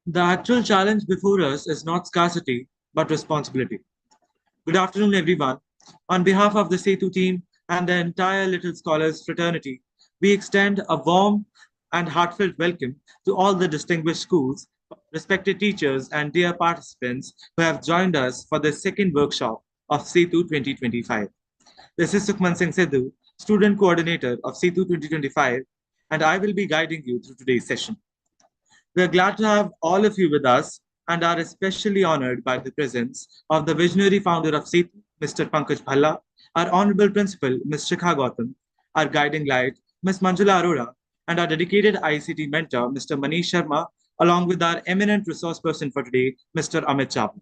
The actual challenge before us is not scarcity, but responsibility. Good afternoon, everyone. On behalf of the Setu team and the entire Little Scholars fraternity, we extend a warm and heartfelt welcome to all the distinguished schools, respected teachers, and dear participants who have joined us for the second workshop of Setu 2025. This is Sukhman Singh Sidhu, student coordinator of Setu 2025, and I will be guiding you through today's session. We are glad to have all of you with us and are especially honored by the presence of the visionary founder of SETU, Mr. Pankaj Bhalla, our honorable principal, Ms. Shikha Gautam, our guiding light, Ms. Manjula Arora, and our dedicated ICT mentor, Mr. Manish Sharma, along with our eminent resource person for today, Mr. Amit Chawla,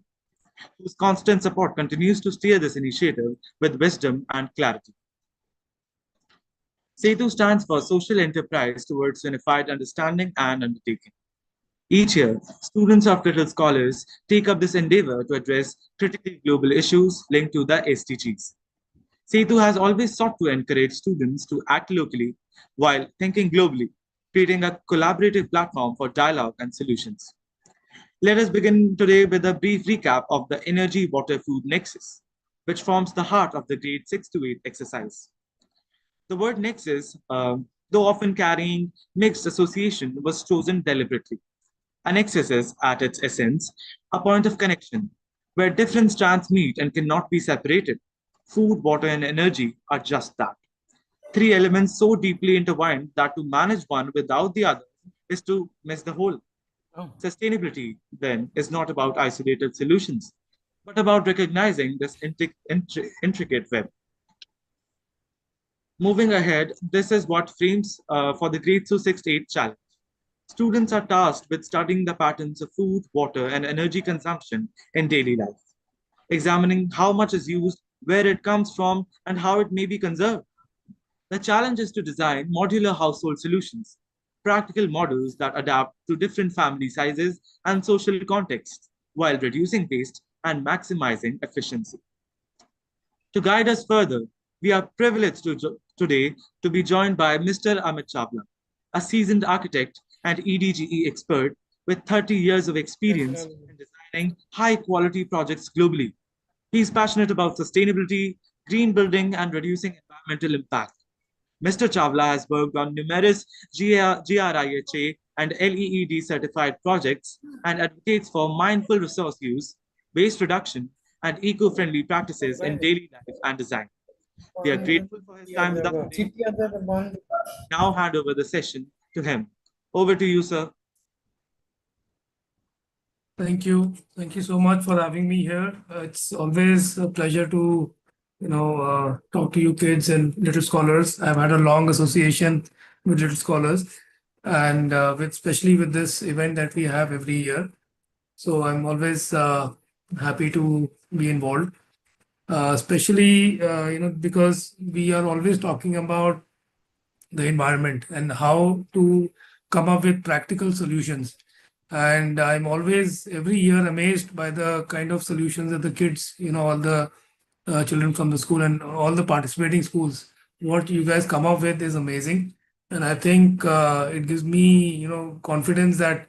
whose constant support continues to steer this initiative with wisdom and clarity. SETU stands for Social Enterprise Towards Unified Understanding and Undertaking. Each year, students of Little Scholars take up this endeavor to address critical global issues linked to the SDGs. Setu has always sought to encourage students to act locally while thinking globally, creating a collaborative platform for dialogue and solutions. Let us begin today with a brief recap of the energy water food nexus, which forms the heart of the grade 6 to 8 exercise. The word nexus, though often carrying mixed association, was chosen deliberately. An nexus is, at its essence, a point of connection where different strands meet and cannot be separated. Food, water, and energy are just that. Three elements so deeply intertwined that to manage one without the other is to miss the whole. Oh, Sustainability, then, is not about isolated solutions, but about recognizing this intricate web. Moving ahead, this is what frames for the grade 6 to 8 challenge. Students are tasked with studying the patterns of food, water, and energy consumption in daily life, examining how much is used, where it comes from, and how it may be conserved. The challenge is to design modular household solutions, practical models that adapt to different family sizes and social contexts, while reducing waste and maximizing efficiency. To guide us further, we are privileged today to be joined by Mr. Amit Chawla, a seasoned architect and EDGE expert with 30 years of yes, experience Ravi. in designing high quality projects globally. He is passionate about sustainability, green building, and reducing environmental impact. Mr. Chawla has worked on numerous GRIHA and LEED certified projects and advocates for mindful resource use, waste reduction, and eco friendly practices in daily life and design. We are grateful for his time with us today. Now hand over the session to him. Over to you, sir. Thank you. Thank you so much for having me here. It's always a pleasure to, talk to you kids and little scholars. I've had a long association with little scholars, and with especially with this event that we have every year. So I'm always happy to be involved, especially because we are always talking about the environment and how to come up with practical solutions. And I'm always every year amazed by the kind of solutions that the kids, all the children from the school and all the participating schools, what you guys come up with is amazing. And I think it gives me, confidence that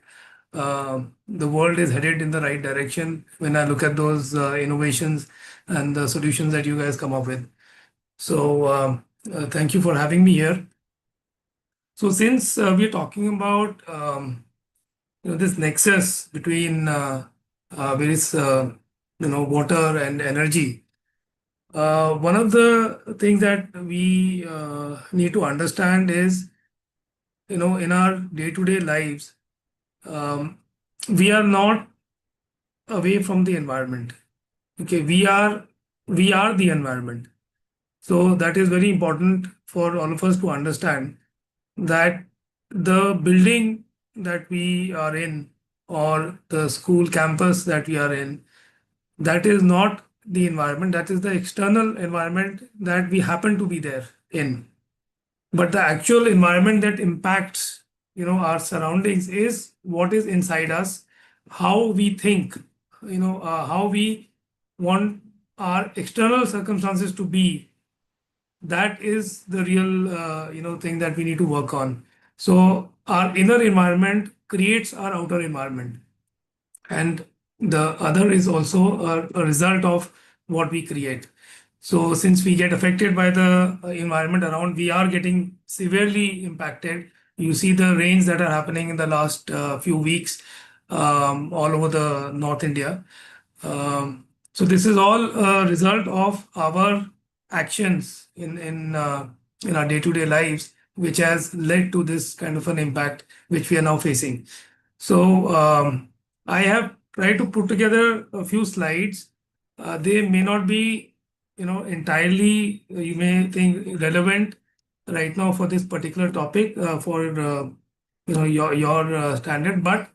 the world is headed in the right direction when I look at those innovations and the solutions that you guys come up with. So thank you for having me here. So since we're talking about this nexus between various water and energy, one of the things that we need to understand is in our day-to-day lives, um, we are not away from the environment. Okay, we are the environment. So that is very important for all of us to understand that the building that we are in or the school campus that we are in, that is not the environment, that is the external environment that we happen to be there in. But the actual environment that impacts our surroundings is what is inside us, how we think, how we want our external circumstances to be. That is the real thing that we need to work on. So our inner environment creates our outer environment. and the other is also a result of what we create. So since we get affected by the environment around, we are getting severely impacted. You see the rains that are happening in the last few weeks all over the North India. So this is all a result of our actions in our day-to-day lives, which has led to this kind of an impact which we are now facing. So I have tried to put together a few slides. They may not be, entirely, you may think relevant right now for this particular topic for your standard, but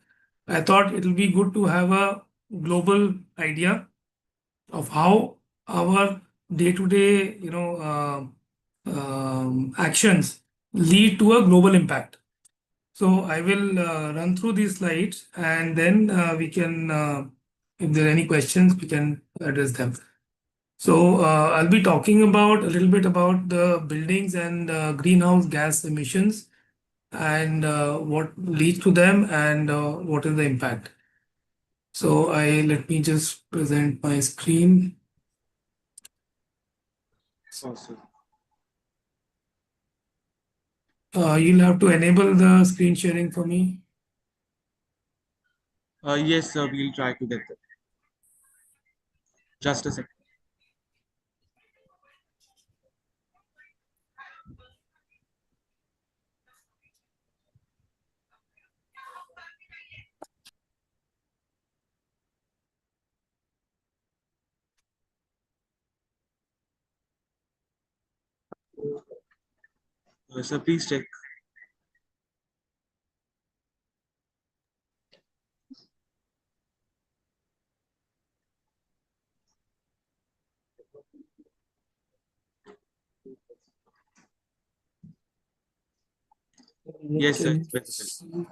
I thought it will be good to have a global idea of how our day-to-day, actions lead to a global impact. So I will run through these slides, and then we can, if there are any questions, we can address them. So I'll be talking about a little bit about the buildings and greenhouse gas emissions and what leads to them and what is the impact. So let me just present my screen. Awesome. You'll have to enable the screen sharing for me. Yes, sir, we'll try to get that. Just a second. Sir, please check. Yes, sir, it's visible.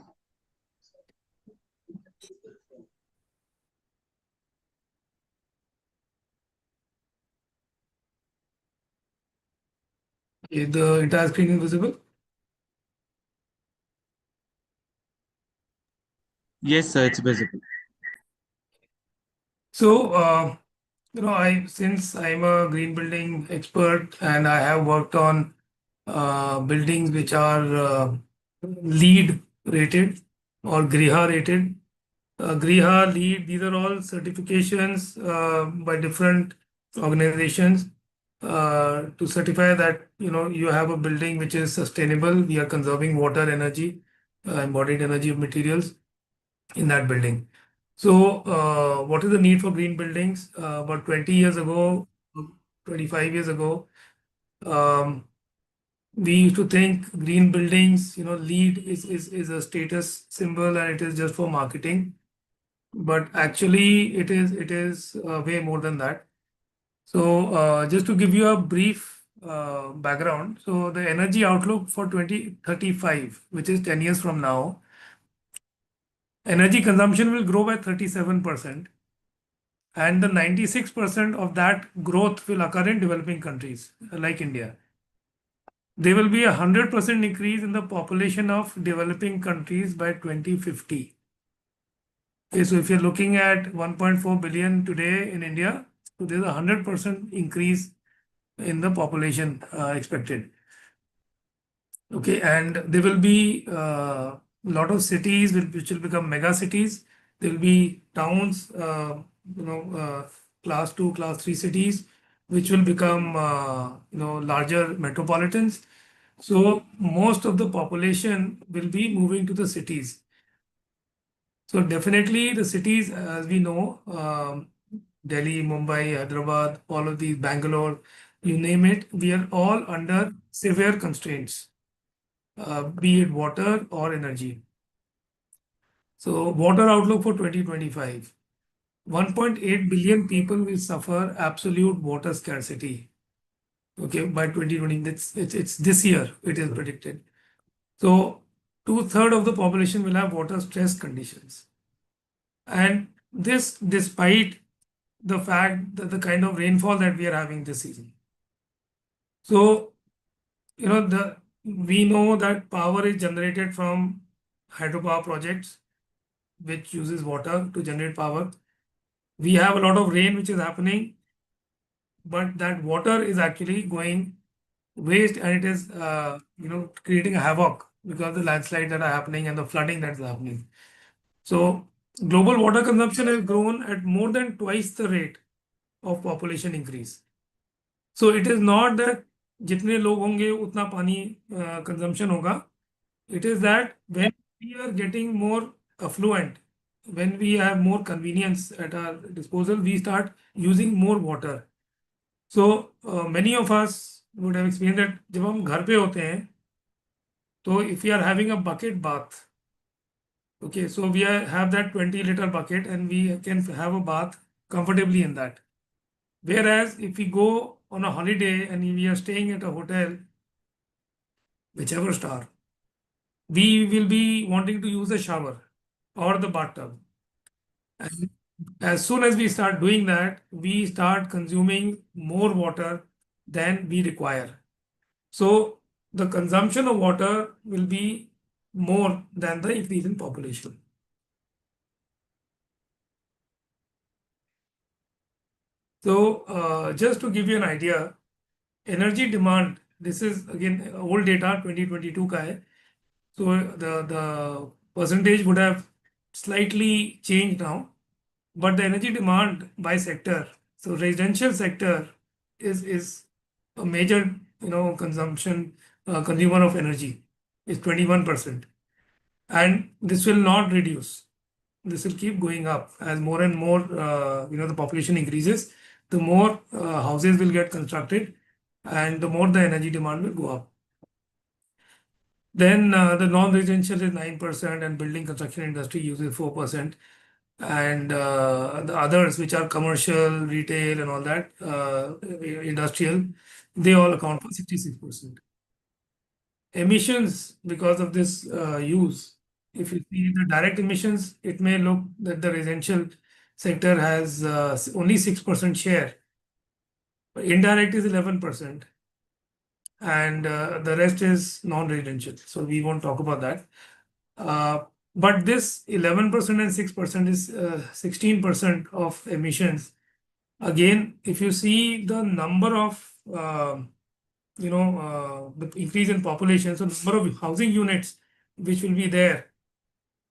Okay, the entire screen is visible. Yes, sir, it's visible. So, since I'm a green building expert and I have worked on buildings which are LEED rated or GRIHA rated. GRIHA, LEED, these are all certifications by different organizations to certify that you have a building which is sustainable. We are conserving water, energy, embodied energy of materials in that building. So, what is the need for green buildings? About 20 years ago, 25 years ago, um, we used to think green buildings, LEED is a status symbol and it is just for marketing. But actually, it is way more than that. So, just to give you a brief background, so the energy outlook for 2035, which is 10 years from now, energy consumption will grow by 37%, and the 96% of that growth will occur in developing countries like India. There will be a 100% increase in the population of developing countries by 2050. Okay, so if you're looking at 1.4 billion today in India, so there's a 100% increase in the population expected. Okay, and there will be a lot of cities which will become mega cities. There will be towns, class 2, class 3 cities, which will become larger metropolitans. So most of the population will be moving to the cities. So definitely the cities, as we know, Delhi, Mumbai, Hyderabad, all of these, Bangalore, you name it, we are all under severe constraints, be it water or energy. So water outlook for 2025. 1.8 billion people will suffer absolute water scarcity. Okay, by 2020, it's this year it is predicted. So two-thirds of the population will have water stress conditions. And this despite the fact that the kind of rainfall that we are having this season. So, we know that power is generated from hydropower projects. which uses water to generate power. We have a lot of rain which is happening, but that water is actually going waste, and it is creating a havoc because of the landslides that are happening and the flooding that's happening. So global water consumption has grown at more than twice the rate of population increase. So it is not that जितने लोग होंगे उतना पानी consumption होगा. It is that when we are getting more affluent, when we have more convenience at our disposal, we start using more water. So many of us would have experienced that जब हम घर पे होते हैं, तो if we are having a bucket bath, okay, so have that 20-liter bucket and we can have a bath comfortably in that. Whereas if we go on a holiday and we are staying at a hotel, whichever star, we will be wanting to use the shower or the bathtub. And as soon as we start doing that, we start consuming more water than we require. So the consumption of water will be more than the increase in population. So just to give you an idea, energy demand, this is again old data, 2022 ka hai. So the percentage would have slightly changed now, but the energy demand by sector, so residential sector is a major consumer of energy is 21%, and this will not reduce. This will keep going up as more and more the population increases. The more houses will get constructed, and the more the energy demand will go up. Then the non-residential is 9%, and building construction industry uses 4%. And the others, which are commercial, retail, and all that, industrial, they all account for 66%. Emissions, because of this use, if you see the direct emissions, it may look that the residential sector has only 6% share, but indirect is 11%, and the rest is non-residential. So we won't talk about that. But this 11% and 6% is 16% of emissions. Again, if you see the number of the increase in population, so number of housing units which will be there,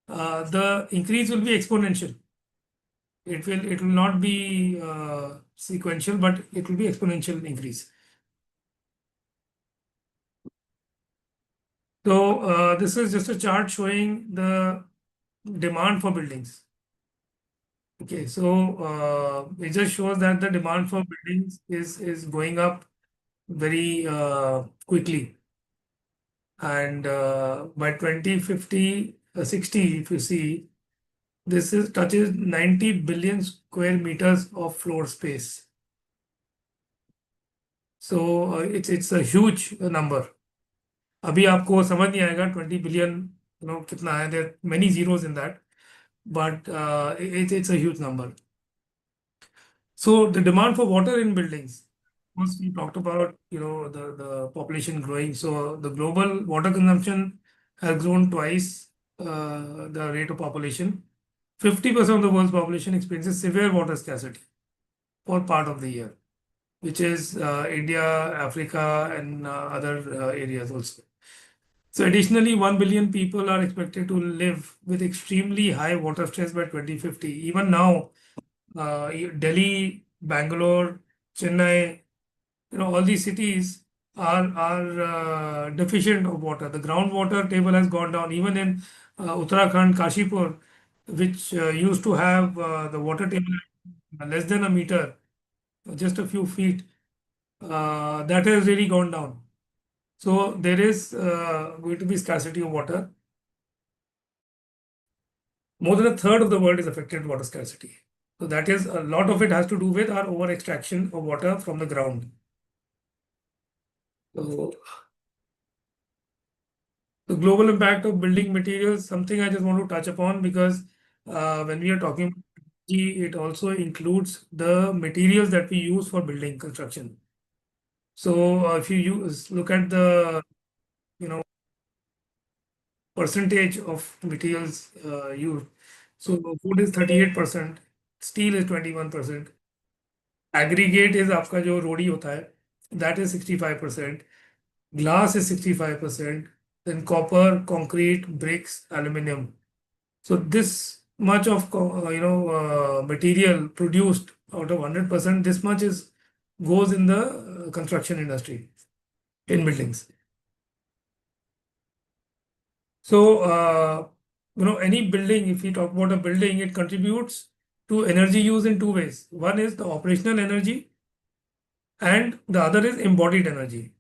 the increase will be exponential. It will not be sequential, but it will be exponential increase. So this is just a chart showing the demand for buildings. Okay, so it just shows that the demand for buildings is going up very quickly. And by 2050, 60, if you see, this touches 90 billion square meters of floor space. So it's a huge number. अभी आपको समझ नहीं आएगा 20 billion कितना है. There are many zeros in that, but it's a huge number. So the demand for water in buildings. Once we talked about the population growing, so the global water consumption has grown twice the rate of population. 50% of the world's population experiences severe water scarcity for part of the year, which is India, Africa, and other areas also. So additionally, 1 billion people are expected to live with extremely high water stress by 2050. Even now, Delhi, Bangalore, Chennai, all these cities are deficient of water. The groundwater table has gone down. Even in Uttarakhand, Kashipur, which used to have the water table less than a meter, just a few feet, that has really gone down. So there is going to be scarcity of water. More than a third of the world is affected with water scarcity. So that is, a lot of it has to do with our over extraction of water from the ground. So the global impact of building materials, something I just want to touch upon, because when we are talking about energy, it also includes the materials that we use for building construction. So if you look at the percentage of materials used, So wood is 38%, steel is 21%, aggregate is आपका जो रोड़ी होता है, that is 65%, glass is 65%, then copper, concrete, bricks, aluminum. So this much of material produced out of 100%, this much is goes in the construction industry in buildings. So any building, if we talk about a building, it contributes to energy use in two ways. One is the operational energy, and the other is embodied energy.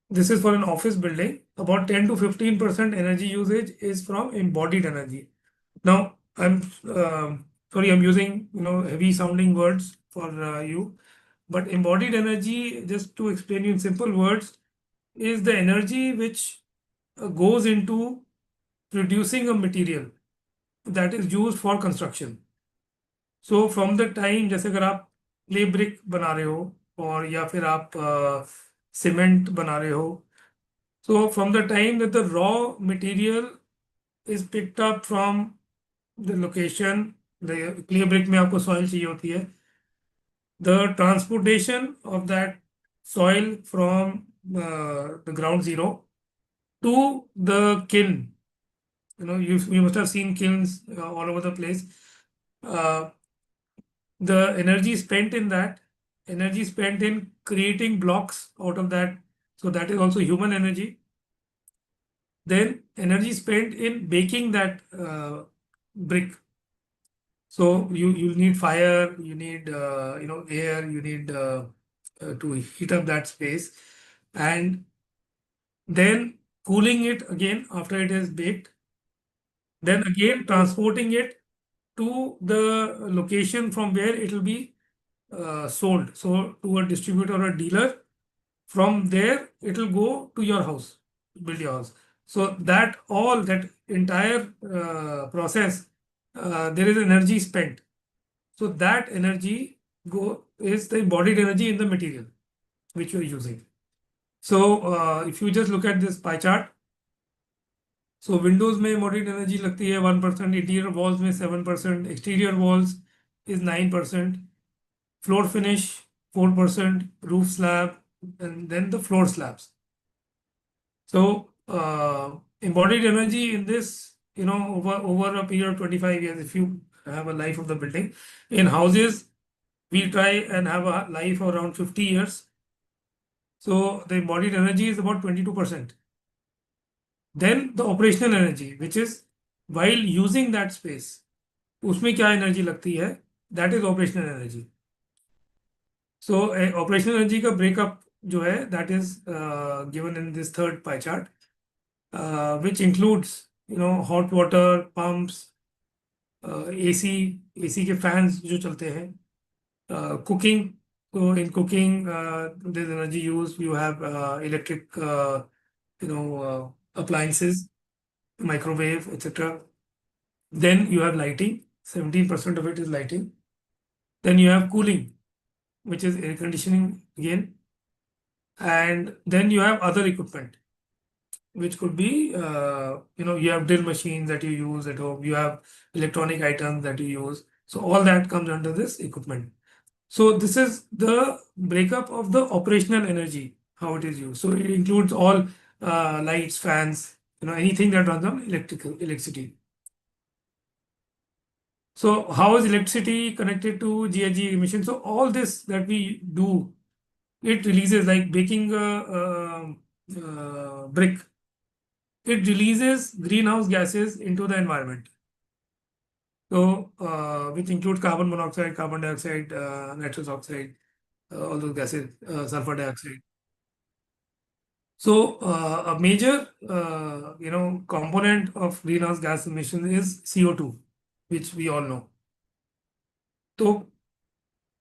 This is for an office building, about 10 to 15% energy usage is from embodied energy. Now, I'm sorry, I'm using heavy sounding words for you, but embodied energy, just to explain you in simple words, is the energy which goes into producing a material that is used for construction. So from the time, जैसे अगर आप clay brick बना रहे हो और या फिर आप सीमेंट बना रहे हो, so from the time that the raw material is picked up from the location, the clay brick में आपको soil चाहिए होती है, the transportation of that soil from the ground zero to the kiln. You must have seen kilns all over the place. The energy spent in that, energy spent in creating blocks out of that, so that is also human energy. Then energy spent in baking that brick. So you need fire, you need air, you need to heat up that space, and then cooling it again after it is baked. Then again transporting it to the location from where it will be sold. So to a distributor or a dealer, from there it will go to your house, build your house. So that entire process, there is energy spent. So that energy is the embodied energy in the material which you are using. So if you just look at this pie chart, so windows में embodied energy लगती है 1%, interior walls में 7%, exterior walls is 9%, floor finish 4%, roof slab, and then the floor slabs. So embodied energy in this, over a period of 25 years, if you have a life of the building, in houses, we try and have a life of around 50 years. So the embodied energy is about 22%. Then the operational energy, which is while using that space, उसमें क्या energy लगती है, that is operational energy. So operational energy का breakup जो है, that is given in this third pie chart, which includes hot water pumps, AC के fans जो चलते हैं, cooking. So in cooking, there's energy used. You have electric, appliances, microwave, etc. Then you have lighting. 17% of it is lighting. Then you have cooling, which is air conditioning again. And then you have other equipment, which could be, you have drill machines that you use at home. You have electronic items that you use. So all that comes under this equipment. So this is the breakup of the operational energy, how it is used. So it includes all lights, fans, anything that runs on electricity. So how is electricity connected to GHG emissions? So all this that we do, it releases, like baking a brick. It releases greenhouse gases into the environment. So which include carbon monoxide, carbon dioxide, nitrous oxide, all those gases, sulfur dioxide. So a major component of greenhouse gas emission is CO2, which we all know. So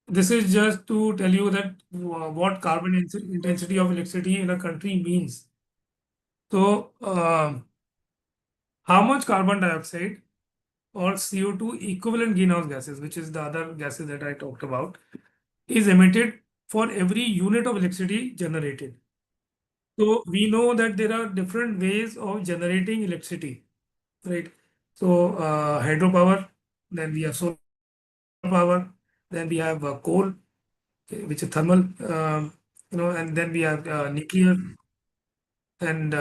this is just to tell you that what carbon intensity of electricity in a country means. So how much carbon dioxide or CO2 equivalent greenhouse gases, which is the other gases that I talked about, is emitted for every unit of electricity generated. So we know that there are different ways of generating electricity, right? So hydropower, then we have solar power, then we have coal, which is thermal, and then we have nuclear, and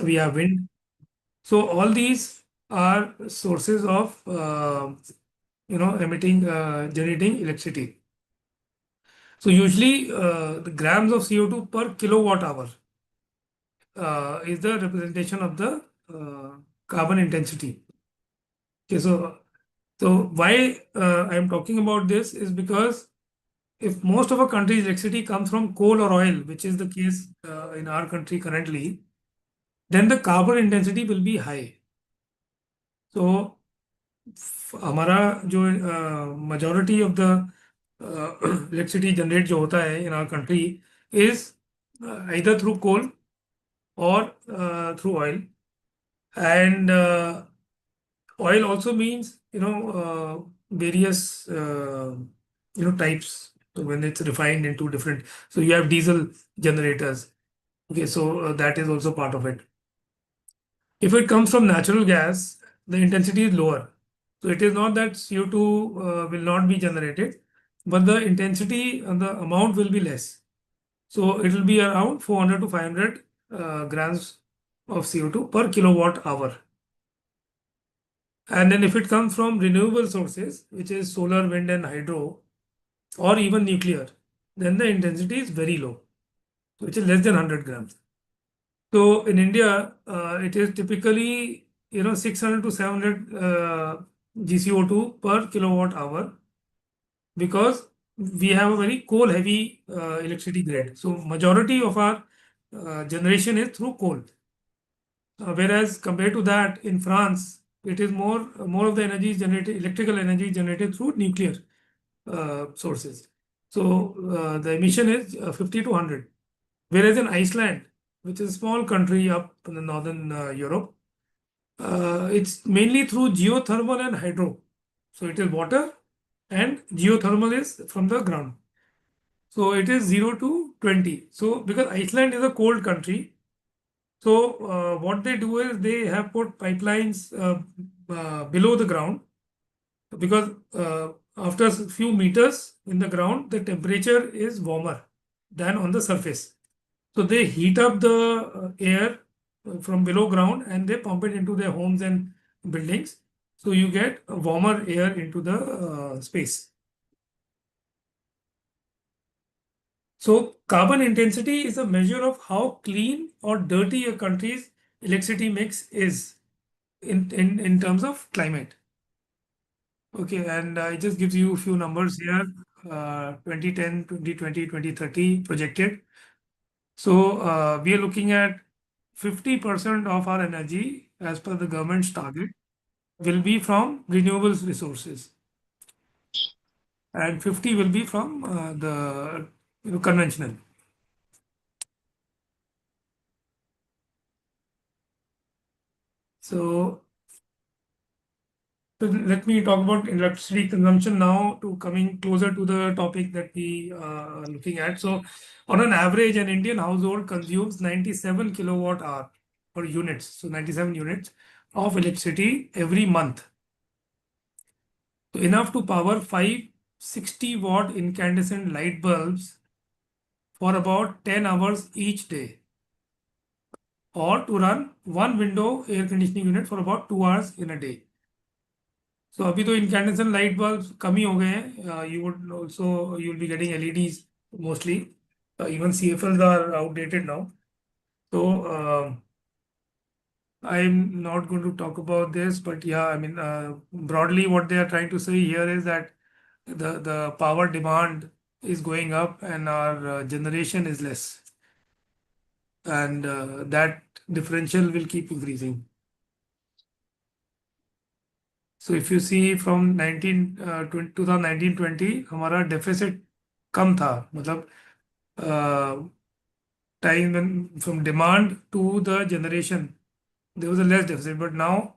we have wind. So all these are sources of generating electricity. So usually the grams of CO2 per kilowatt hour is the representation of the carbon intensity. Okay, so why I am talking about this is because if most of a country's electricity comes from coal or oil, which is the case in our country currently, then the carbon intensity will be high. So हमारा जो majority of the electricity generate जो होता है in our country is either through coal or through oil, and oil also means various types. So when it's refined into different, so you have diesel generators. Okay, so that is also part of it. If it comes from natural gas, the intensity is lower. So it is not that CO2 will not be generated, but the intensity and the amount will be less. So it will be around 400 to 500 grams of CO2 per kilowatt hour. And then if it comes from renewable sources, which is solar, wind, and hydro, or even nuclear, then the intensity is very low, which is less than 100 grams. So in India, it is typically 600 to 700 GCO2 per kilowatt hour, because we have a very coal heavy electricity grid. So majority of our generation is through coal. Whereas compared to that, in France, it is more of the energy is generated, electrical energy is generated through nuclear sources. So the emission is 50 to 100. Whereas in Iceland, which is a small country up in the northern Europe, it's mainly through geothermal and hydro. So it is water, and geothermal is from the ground. So it is 0 to 20. So because Iceland is a cold country, so what they do is they have put pipelines below the ground, because after a few meters in the ground, the temperature is warmer than on the surface. So they heat up the air from below ground and they pump it into their homes and buildings. So you get a warmer air into the space. So carbon intensity is a measure of how clean or dirty a country's electricity mix is in terms of climate. Okay, and it just gives you a few numbers here, 2010, 2020, 2030 projected. So we are looking at 50% of our energy, as per the government's target, will be from renewable resources, and 50 will be from the conventional. So let me talk about electricity consumption now, to coming closer to the topic that we are looking at. So on an average, an Indian household consumes 97 kilowatt hour or units, so 97 units of electricity every month. So enough to power 560-watt incandescent light bulbs for about 10 hours each day, or to run one window air conditioning unit for about 2 hours in a day. So अभी तो incandescent light bulbs कम ही हो गए हैं. You'll be getting LEDs mostly. Even CFLs are outdated now. So I'm not going to talk about this, but yeah, I mean, broadly what they are trying to say here is that the power demand is going up and our generation is less, and that differential will keep increasing. So if you see from 2019-20 हमारा deficit कम था, मतलब time when from demand to the generation there was a less deficit, but now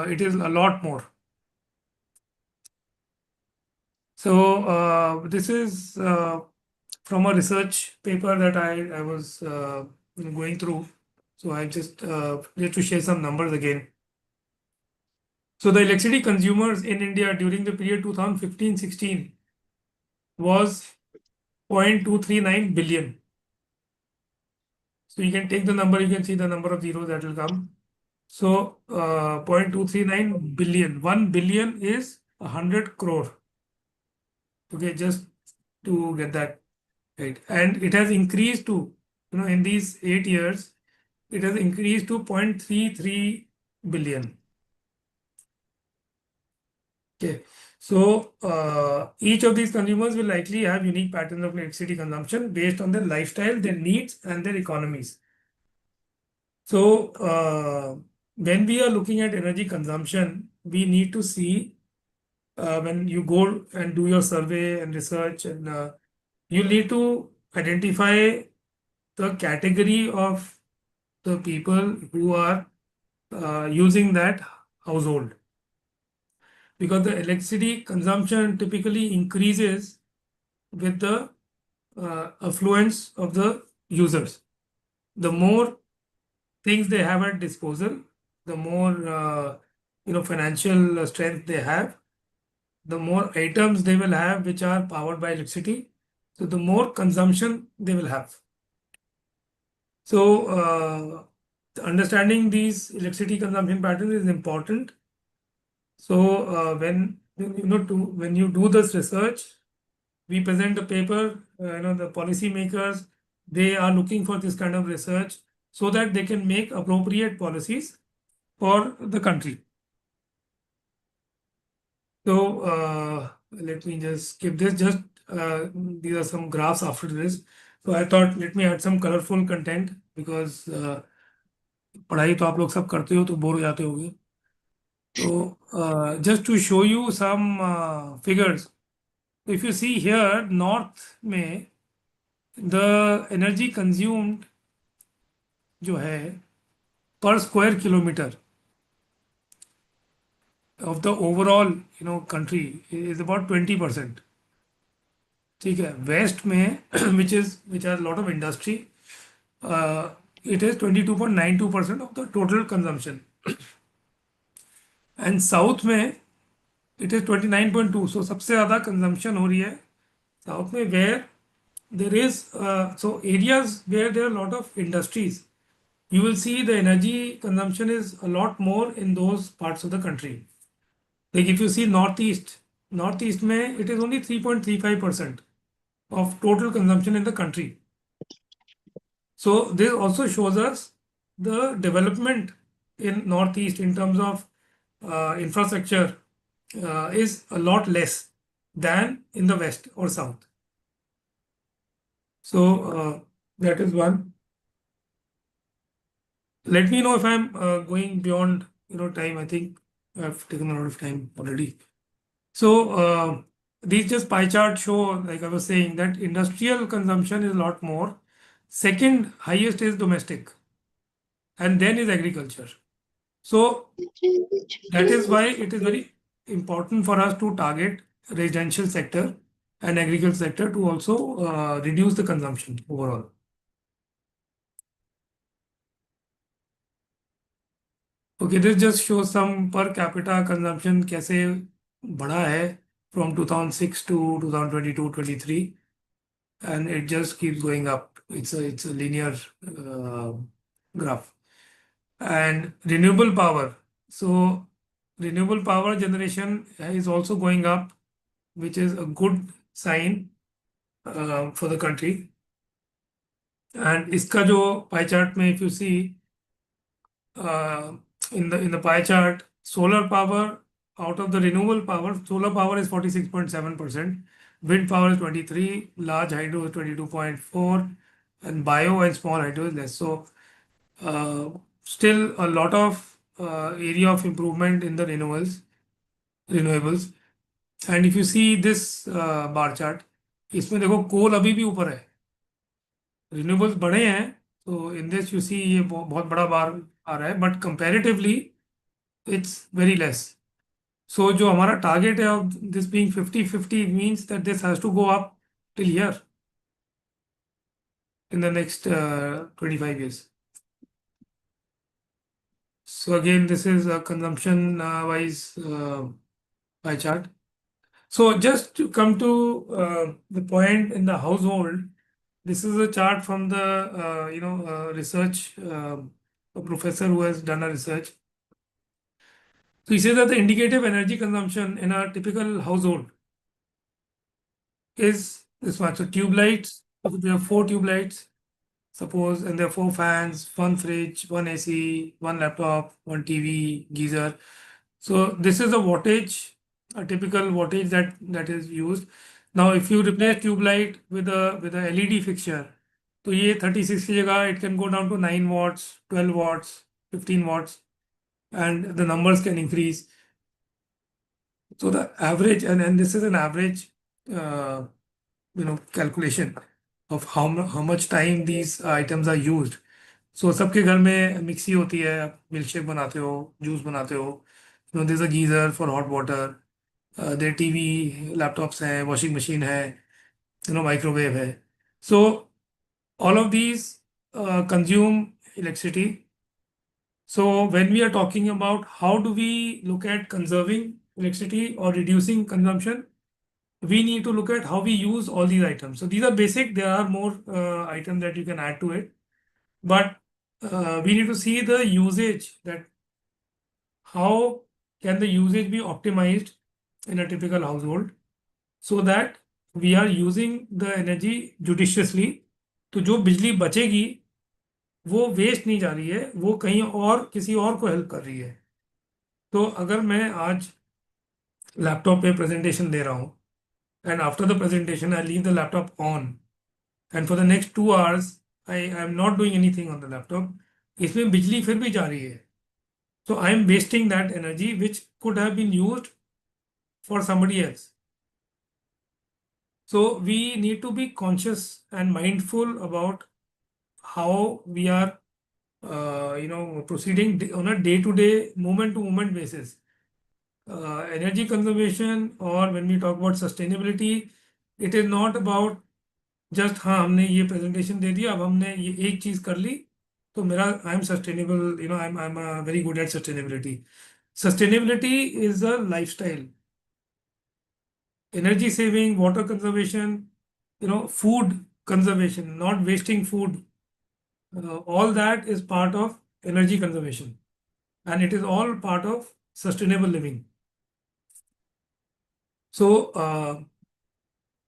it is a lot more. So this is from a research paper that I was going through. So I just need to share some numbers again. So the electricity consumers in India during the period 2015-16 was 0.239 billion. So you can take the number, you can see the number of zeros that will come. So 0.239 billion. 1 billion is 100 crore. Okay, just to get that right. And it has increased to, in these 8 years, it has increased to 0.33 billion. Okay. So each of these consumers will likely have unique patterns of electricity consumption based on their lifestyle, their needs, and their economies. So when we are looking at energy consumption, we need to see when you go and do your survey and research, and you need to identify the category of the people who are using that household, because the electricity consumption typically increases with the affluence of the users. The more things they have at disposal, the more financial strength they have, the more items they will have which are powered by electricity, so the more consumption they will have. So understanding these electricity consumption patterns is important. So when you do this research, we present the paper. The policy makers, they are looking for this kind of research so that they can make appropriate policies for the country. So let me just skip this. Just these are some graphs after this. So I thought let me add some colorful content because पढ़ाई तो आप लोग सब करते हो तो bore हो जाते होगे. So just to show you some figures. If you see here, north में the energy consumed जो है per square kilometer of the overall country is about 20%. ठीक है. West में which has a lot of industry, it is 22.92% of the total consumption. And south में it is 29.2. So सबसे ज़्यादा consumption हो रही है south में, where there is so areas where there are a lot of industries. You will see the energy consumption is a lot more in those parts of the country. Like if you see northeast में it is only 3.35% of total consumption in the country. So this also shows us the development in northeast in terms of infrastructure is a lot less than in the west or south. So that is one. Let me know if I'm going beyond time. I think I've taken a lot of time already. So these just pie chart show, like I was saying, that industrial consumption is a lot more. Second highest is domestic, and then is agriculture. So that is why it is very important for us to target residential sector and agriculture sector to also reduce the consumption overall. Okay, this just shows some per capita consumption कैसे बढ़ा है from 2006 to 2022-23, and it just keeps going up. It's a linear graph. And renewable power. So renewable power generation is also going up, which is a good sign for the country. And इसका जो pie chart में, if you see in the pie chart, solar power out of the renewable power, solar power is 46.7%, wind power is 23, large hydro is 22.4, and bio and small hydro is less. So still a lot of area of improvement in the renewables. And if you see this bar chart, इसमें देखो कोल अभी भी ऊपर है, renewables बढ़े हैं. So in this you see ये बहुत बड़ा बार आ रहा है, but comparatively it's very less. So जो हमारा target है of this being 50-50 means that this has to go up till here in the next 25 years. So again, this is a consumption wise pie chart. So just to come to the point in the household, this is a chart from the research a professor who has done a research. So he says that the indicative energy consumption in a typical household is this much. So tube lights, there are four tube lights, suppose, and there are four fans, one fridge, one AC, one laptop, one TV, geyser. So this is the wattage, a typical wattage that is used. Now, if you replace tube light with a LED fixture, तो ये 36 की जगह it can go down to 9 watts, 12 watts, 15 watts, and the numbers can increase. So the average, and this is an average, calculation of how much time these items are used. So सबके घर में mixie होती है, आप milk shake बनाते हो, juice बनाते हो. There's a geyser for hot water. Their TV, laptops है, washing machine है, microwave है. So all of these consume electricity. So when we are talking about how do we look at conserving electricity or reducing consumption, we need to look at how we use all these items. So these are basic. There are more items that you can add to it, but we need to see the usage, that how can the usage be optimized in a typical household so that we are using the energy judiciously. तो जो बिजली बचेगी वो waste नहीं जा रही है, वो कहीं और किसी और को हेल्प कर रही है. तो अगर मैं आज लैपटॉप पे प्रेजेंटेशन दे रहा हूँ, and after the presentation I leave the laptop on, and for the next 2 hours I am not doing anything on the laptop, इसमें बिजली फिर भी जा रही है. So I am wasting that energy which could have been used for somebody else. So we need to be conscious and mindful about how we are proceeding on a day-to-day, moment-to-moment basis. Energy conservation, or when we talk about sustainability, it is not about just हाँ हमने ये presentation दे दिया, अब हमने ये एक चीज कर ली तो मेरा I am sustainable, I'm very good at sustainability. Sustainability is a lifestyle. Energy saving, water conservation, food conservation, not wasting food. All that is part of energy conservation, and it is all part of sustainable living. So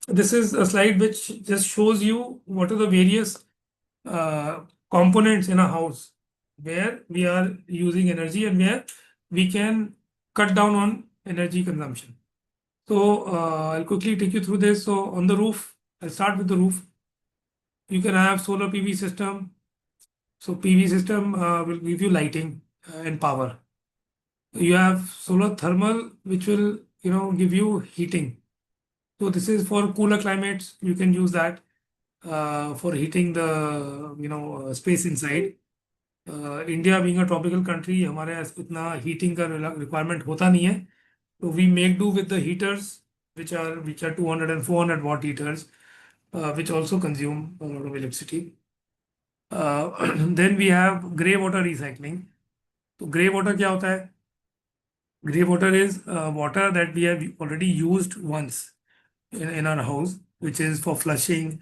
this is a slide which just shows you what are the various components in a house where we are using energy and where we can cut down on energy consumption. So I'll quickly take you through this. So on the roof, I'll start with the roof. You can have solar PV system. So PV system will give you lighting and power. You have solar thermal, which will give you heating. So this is for cooler climates. You can use that for heating the space inside. India being a tropical country, हमारे यहाँ इतना heating का requirement होता नहीं है. So we make do with the heaters, which are 200 and 400 watt heaters, which also consume a lot of electricity. Then we have grey water recycling. तो grey water क्या होता है? Grey water is water that we have already used once in our house, which is for flushing,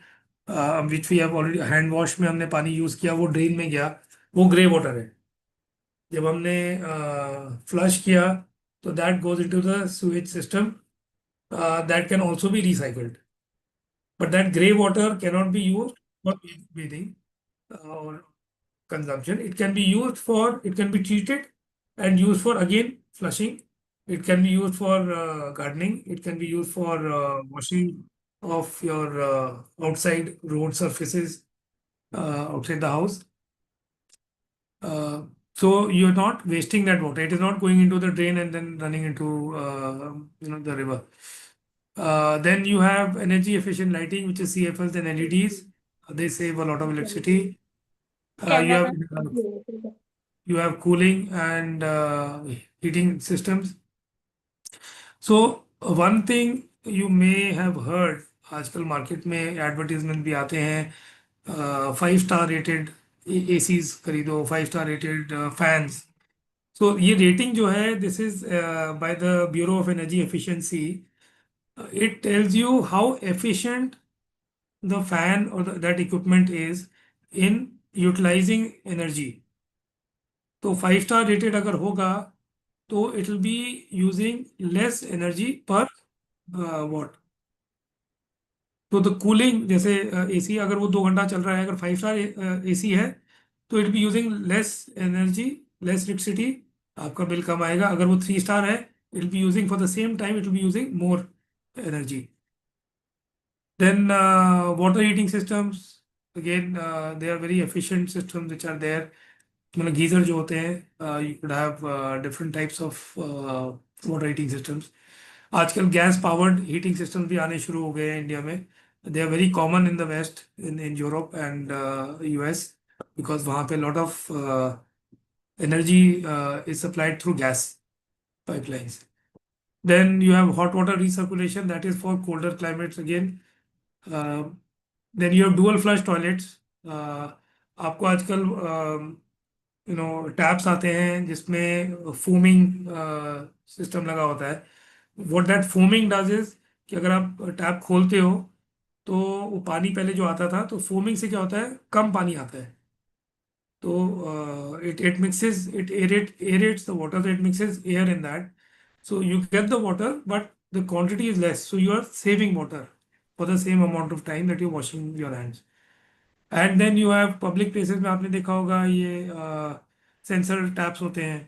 which we have already hand wash में हमने पानी use किया, वो drain में गया, वो grey water है. जब हमने flush किया, तो that goes into the sewage system, that can also be recycled. But that grey water cannot be used for bathing or consumption. It can be treated and used for again flushing. It can be used for gardening. It can be used for washing of your outside road surfaces outside the house. So you're not wasting that water. It is not going into the drain and then running into the river. Then you have energy efficient lighting, which is CFLs and LEDs. They save a lot of electricity. You have cooling and heating systems. So one thing you may have heard, आजकल market में advertisement भी आते हैं, 5 star rated ACs खरीदो, 5 star rated fans. So ये rating जो है, this is by the Bureau of Energy Efficiency. It tells you how efficient the fan or that equipment is in utilizing energy. तो 5 star rated अगर होगा तो it will be using less energy पर what. तो the cooling जैसे AC अगर वो 2 घंटा चल रहा है, अगर 5 स्टार एसी है तो it be using less energy, less electricity, आपका बिल कम आएगा. अगर वो 3 स्टार है, it will be using for the same time, it will be using more energy. Then water heating systems, again, they are very efficient systems which are there. मतलब geyser जो होते हैं, you could have different types of water heating systems. आजकल gas powered heating system भी आने शुरू हो गए हैं इंडिया में. They are very common in the west, in Europe and US, because वहाँ पे lot of energy is supplied through gas pipelines. Then you have hot water recirculation, that is for colder climates again. Then you have dual flush toilets. आपको आजकल taps आते हैं जिसमें foaming system लगा होता है. What that foaming does is कि अगर आप टैप खोलते हो तो वो पानी पहले जो आता था, तो फोमिंग से क्या होता है, कम पानी आता है. तो it mixes, it aerates the water, so it mixes air in that, so you get the water but the quantity is less, so you are saving water for the same amount of time that you're washing your hands. And then you have public places में आपने देखा होगा ये sensor taps होते हैं.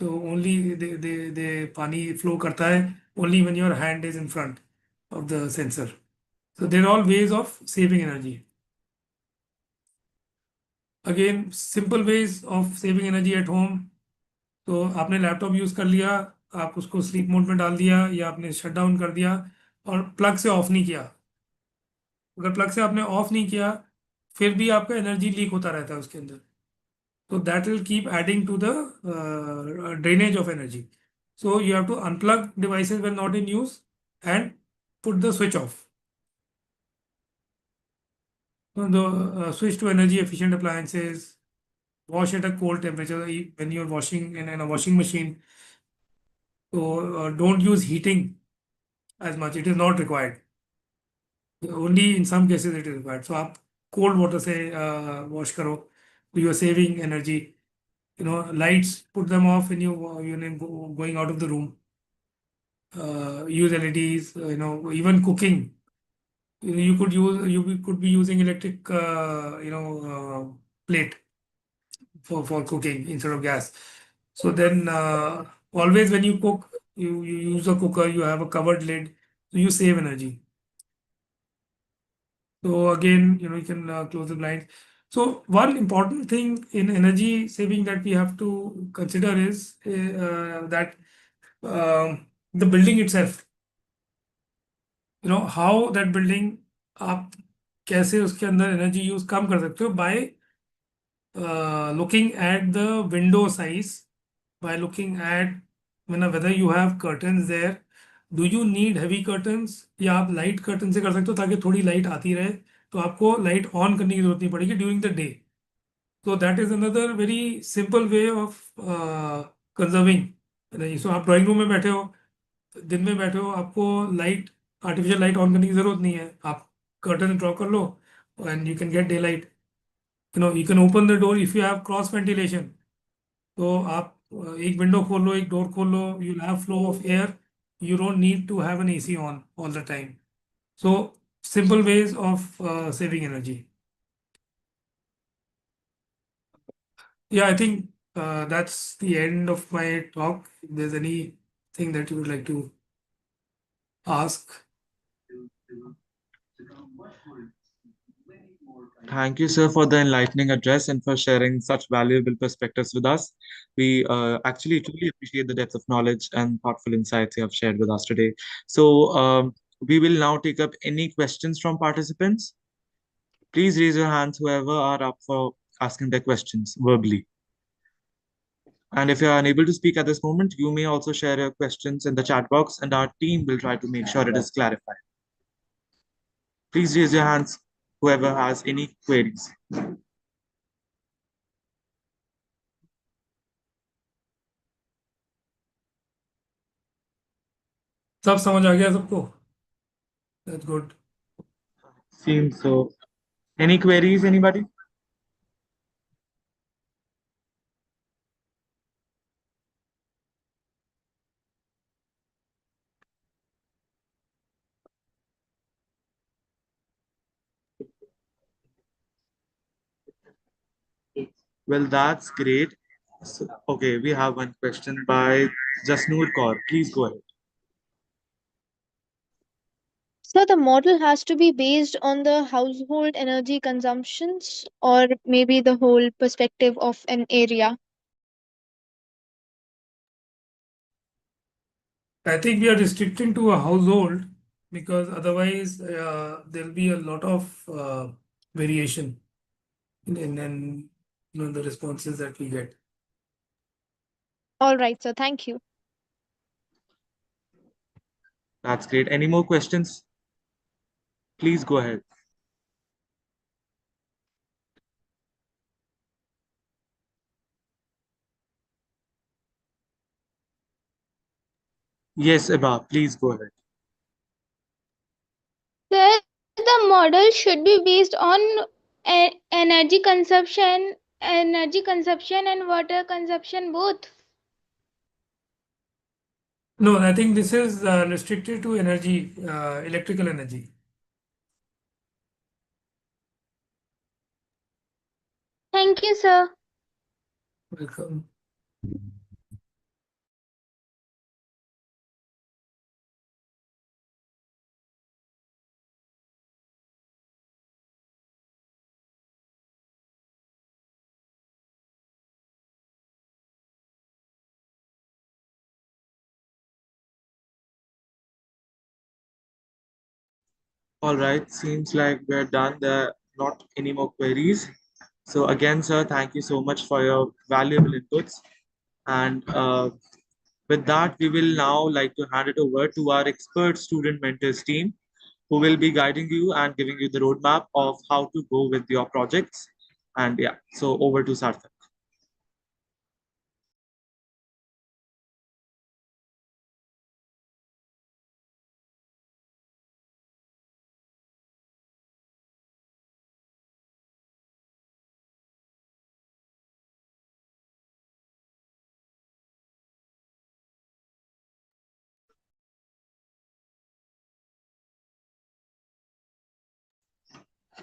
so only they पानी flow करता है only when your hand is in front of the sensor. So they're all ways of saving energy. Again, simple ways of saving energy at home. तो आपने laptop use कर लिया, आप उसको sleep mode में डाल दिया या आपने शट डाउन कर दिया और प्लग से ऑफ नहीं किया. अगर प्लग से आपने ऑफ नहीं किया फिर भी आपका एनर्जी लीक होता रहता है उसके अंदर. तो that will keep adding to the drainage of energy. So you have to unplug devices when not in use and put the switch off. The switch to energy efficient appliances, wash at a cold temperature when you're washing in a washing machine. So don't use heating as much, it is not required. Only in some cases it is required. So आप cold water से wash करो, so you are saving energy. Lights, put them off when going out of the room. Use LEDs. Even cooking. You could be using electric plate for cooking instead of gas. So then always when you cook, you use a cooker, you have a covered lid, so you save energy. So again, you can close the blinds. So one important thing in energy saving that we have to consider is that the building itself, how that building, आप कैसे उसके अंदर energy use कम कर सकते हो by looking at the window size, by looking at whether you have curtains there. Do you need heavy curtains या आप light curtain से कर सकते हो ताकि थोड़ी लाइट आती रहे, तो आपको लाइट ऑन करने की जरूरत नहीं पड़ेगी ड्यूरिंग द डे. तो that is another very simple way of conserving energy. So आप ड्राइंग रूम में बैठे हो, दिन में बैठे हो, आपको लाइट, आर्टिफिशियल लाइट ऑन करने की जरूरत नहीं है. आप कर्टन ड्रॉ कर लो and you can get daylight. You can open the door if you have cross ventilation. तो आप एक विंडो खोल लो, एक डोर खोल लो, you have flow of air. You don't need to have an AC on all the time. So simple ways of saving energy. Yeah, I think that's the end of my talk. If there's anything that you would like to ask. Thank you, sir, for the enlightening address and for sharing such valuable perspectives with us. We actually truly appreciate the depth of knowledge and thoughtful insights you have shared with us today. So, we will now take up any questions from participants. Please raise your hands, whoever are up for asking their questions verbally. And if you are unable to speak at this moment, you may also share your questions in the chat box, and our team will try to make sure it is clarified. Please raise your hands, whoever has any queries. सब समझ आ गया सबको? That's good. Seems so. Any queries, anybody? Well, that's great. So, okay, we have one question by Jasnoor Kaur. Please go ahead. So the model has to be based on the household energy consumptions or maybe the whole perspective of an area. I think we are restricting to a household because otherwise there'll be a lot of variation in the responses that we get. All right, so thank you. That's great. Any more questions? Please go ahead. Yes, Eba, please go ahead. Sir, the model should be based on energy consumption and water consumption both. No, I think this is restricted to energy, electrical energy. Thank you, sir. Welcome. All right, seems like we're done. There are not any more queries. So again, sir, thank you so much for your valuable inputs. And with that, we will now like to hand it over to our expert student mentors team, who will be guiding you and giving you the roadmap of how to go with your projects. And yeah, so over to Sarthak.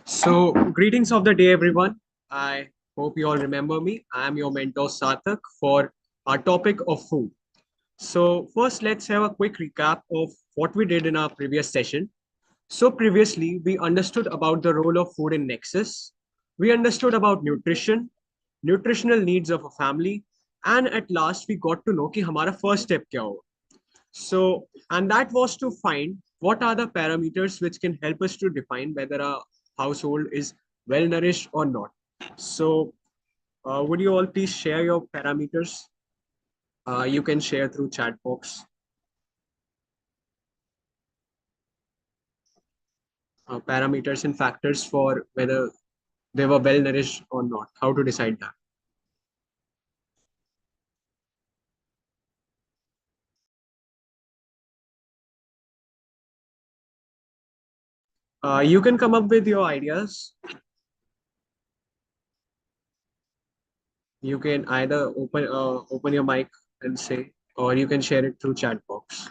So, greetings of the day, everyone. I hope you all remember me. I am your mentor, Sarthak, for our topic of food. So, first, let's have a quick recap of what we did in our previous session. So, previously, we understood about the role of food in Nexus. We understood about nutrition, nutritional needs of a family, and at last, we got to know कि हमारा first step क्या होगा. So, and that was to find what are the parameters which can help us to define whether a household is well nourished or not. So, would you all please share your parameters? You can share through chat box. Parameters and factors for whether they were well nourished or not. How to decide that? You can come up with your ideas. You can either open your mic and say, or you can share it through chat box.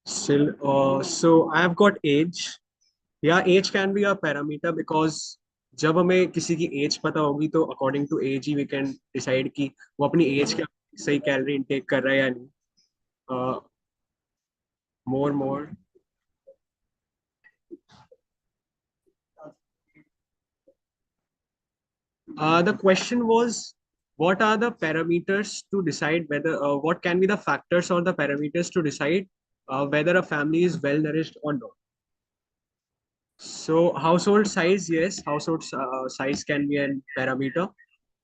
Still, so I have got age. Yeah, age can be a parameter because जब हमें किसी की age पता होगी तो according to age he we can decide कि वो अपनी age क्या सही कैलोरी इंटेक कर रहा है या नहीं. More. The question was, what are the parameters to decide whether, what can be the factors or the parameters to decide whether a family is well nourished or not? So household size, yes, household size can be a parameter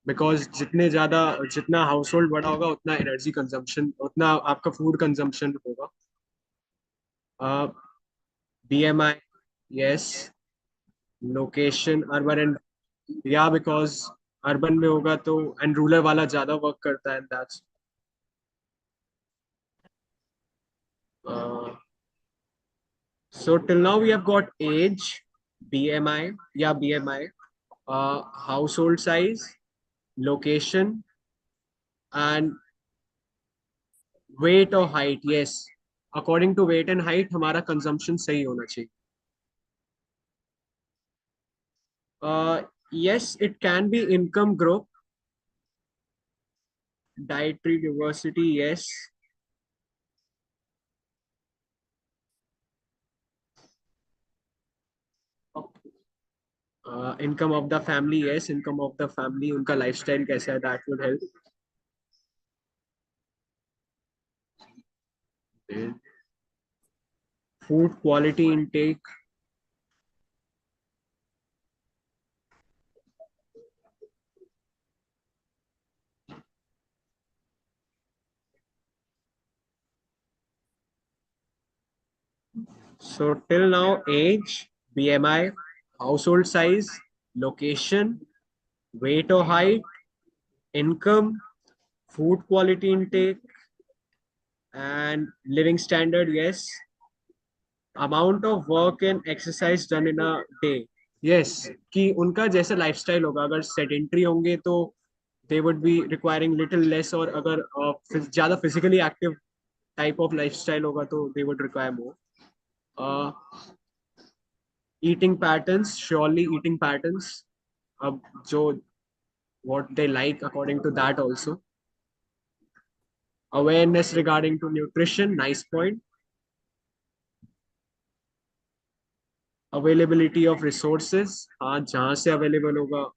because जितना household बड़ा होगा उतना energy consumption, उतना आपका food consumption होगा. BMI, yes. Location, urban and yeah, because urban में होगा तो and rural वाला ज़्यादा work करता है, and that's so till now we have got age, BMI, household size, location, and weight or height. Yes, according to weight and height हमारा consumption सही होना चाहिए. Yes, it can be income group, dietary diversity, yes. Income of the family, yes, income of the family, उनका lifestyle कैसा है, that would help. Then food quality intake. So till now, age, BMI, household size, location, weight or height, income, food quality intake, and living standard, yes. Amount of work and exercise done in a day. Yes, कि उनका जैसा lifestyle होगा, अगर sedentary होंगे तो they would be requiring little less, और अगर ज़्यादा physically active type of lifestyle होगा तो they would require more. Eating patterns, surely eating patterns, जो what they like according to that also. Awareness regarding to nutrition, nice point. Availability of resources, हाँ जहाँ से available होगा.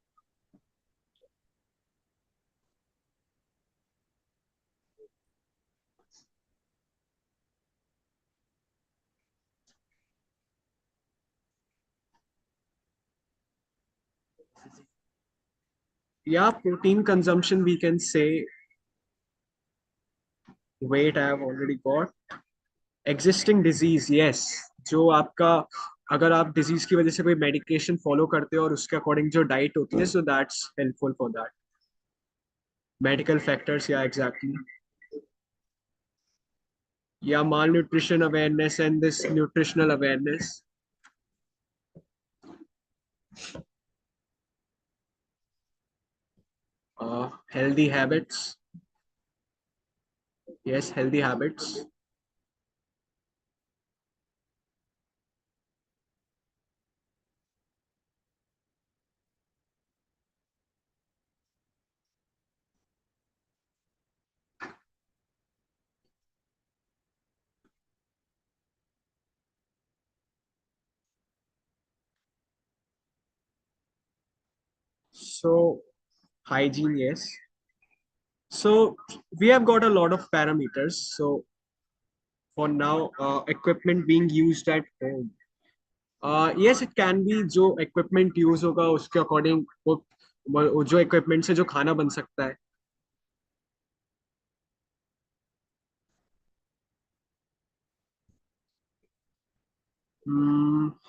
Yeah, protein consumption we can say. Weight I have already got. Existing disease, yes. जो आपका अगर आप disease की वजह से कोई medication follow करते हो और उसके according जो diet होती है, so that's helpful for that. Medical factors, yeah, exactly. Yeah, malnutrition awareness and this nutritional awareness. Healthy habits. Yes, healthy habits. So hygiene, yes. So we have got a lot of parameters. So for now, equipment being used at home. Yes, it can be जो equipment use होगा उसके according वो जो equipment से जो खाना बन सकता है.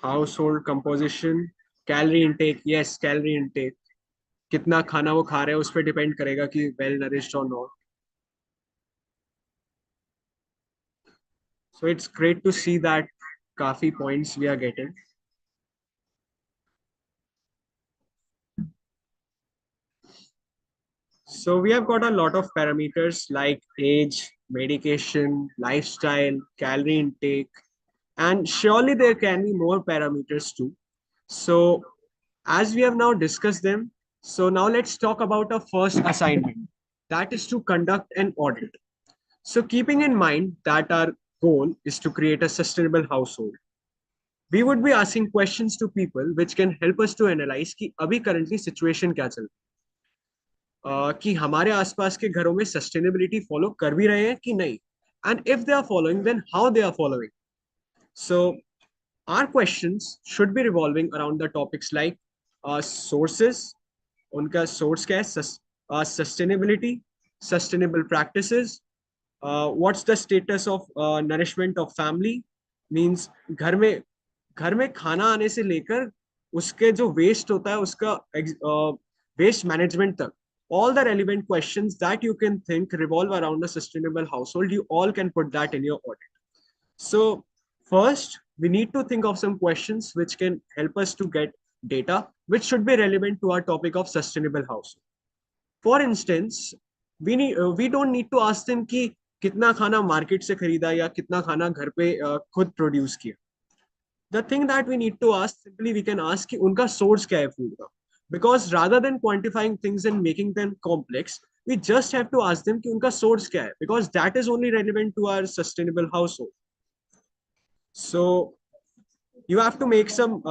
Household composition, calorie intake, yes, calorie intake. कितना खाना वो खा रहे हैं उस पर डिपेंड करेगा कि well nourished or not. So it's great to see that काफी points we are getting. So we have got a lot of parameters like age, medication, lifestyle, calorie intake, and surely there can be more parameters too. So as we have now discussed them, so now let's talk about our first assignment. that is to conduct an audit. So keeping in mind that our goal is to create a sustainable household, we would be asking questions to people which can help us to analyze कि अभी currently situation क्या चल कि हमारे आसपास के घरों में सस्टेनेबिलिटी फॉलो कर भी रहे हैं कि नहीं, and if they are following then how they are following. So our questions should be revolving around the topics like sources, उनका सोर्स क्या है, sustainability, sustainable practices, what's the status of nourishment of family, means घर में खाना आने से लेकर उसके जो वेस्ट होता है उसका वेस्ट मैनेजमेंट तक, all the relevant questions that you can think revolve around a sustainable household, you all can put that in your audit. So first we need to think of some questions which can help us to get data which should be relevant to our topic of sustainable household. For instance, we don't need to ask them कि कितना खाना market से खरीदा या कितना खाना घर पे खुद प्रोड्यूस किया. The thing that we need to ask, simply we can ask कि उनका source क्या है food का. Because rather than quantifying things and making them complex, we just have to ask them कि उनका source क्या है, because that is only relevant to our sustainable household. So you have to make some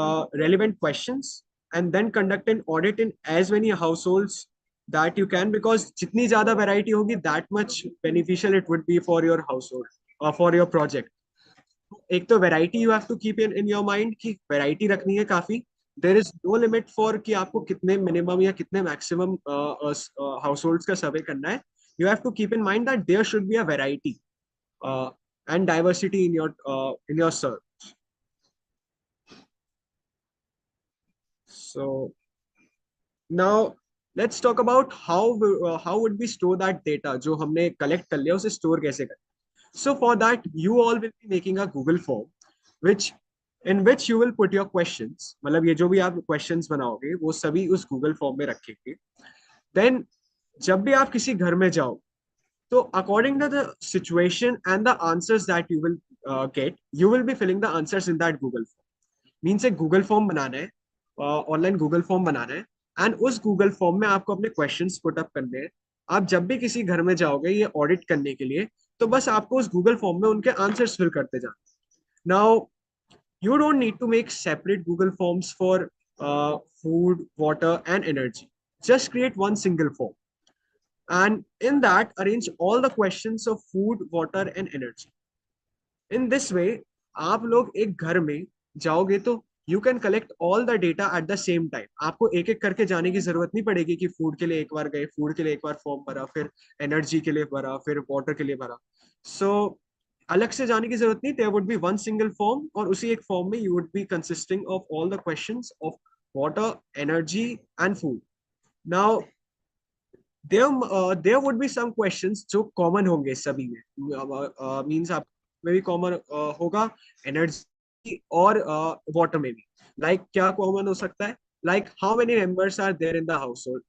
relevant questions and then conduct an audit in as many households that you can, because जितनी ज़्यादा variety होगी, that much beneficial it would be for your household or for your project. एक तो variety you have to keep in your mind कि variety रखनी है काफी. There is no limit for कि आपको कितने मिनिमम या कितने मैक्सिमम हाउसहोल्ड्स का सर्वे करना है. You have to keep in mind that there should be a variety and diversity in your search. So now let's talk about how would we store that data जो हमने collect कर लिया उसे store कैसे करें. So for that, you all will be making a Google form, in which you will put your questions. मतलब ये जो भी आप questions बनाओगे वो सभी उस Google form में रखेंगे. Then जब भी आप किसी घर में जाओ, तो according to the situation and the answers that you will get, you will be filling the answers in that Google form. Means एक Google form बनाना है, ऑनलाइन Google form बनाना है, एंड उस Google form में आपको अपने questions put up करने हैं. आप जब भी किसी घर में जाओगे ये ऑडिट करने के लिए, तो बस आपको उस Google form में उनके आंसर्स फिल करते जाना. Now you don't need to make separate Google forms for food, water, and energy. Just create one single form, and in that arrange all the questions of food, water, and energy. In this way, आप लोग एक घर में जाओगे तो you can collect all the data at the same time. आपको एक एक करके जाने की जरूरत नहीं पड़ेगी कि फूड के लिए एक बार गए, फूड के लिए एक बार फॉर्म भरा, फिर एनर्जी के लिए भरा, फिर वाटर के लिए भरा. सो अलग से जाने की जरूरत नहीं. There would be one single form, और उसी एक फॉर्म में you would be consisting of all the questions of water, energy and food. Now there would be some questions जो कॉमन होंगे सभी में. मीन्स आप में भी कॉमन होगा, एनर्जी और वाटर में भी. लाइक क्या कॉमन हो सकता है, like how many members are there in the household.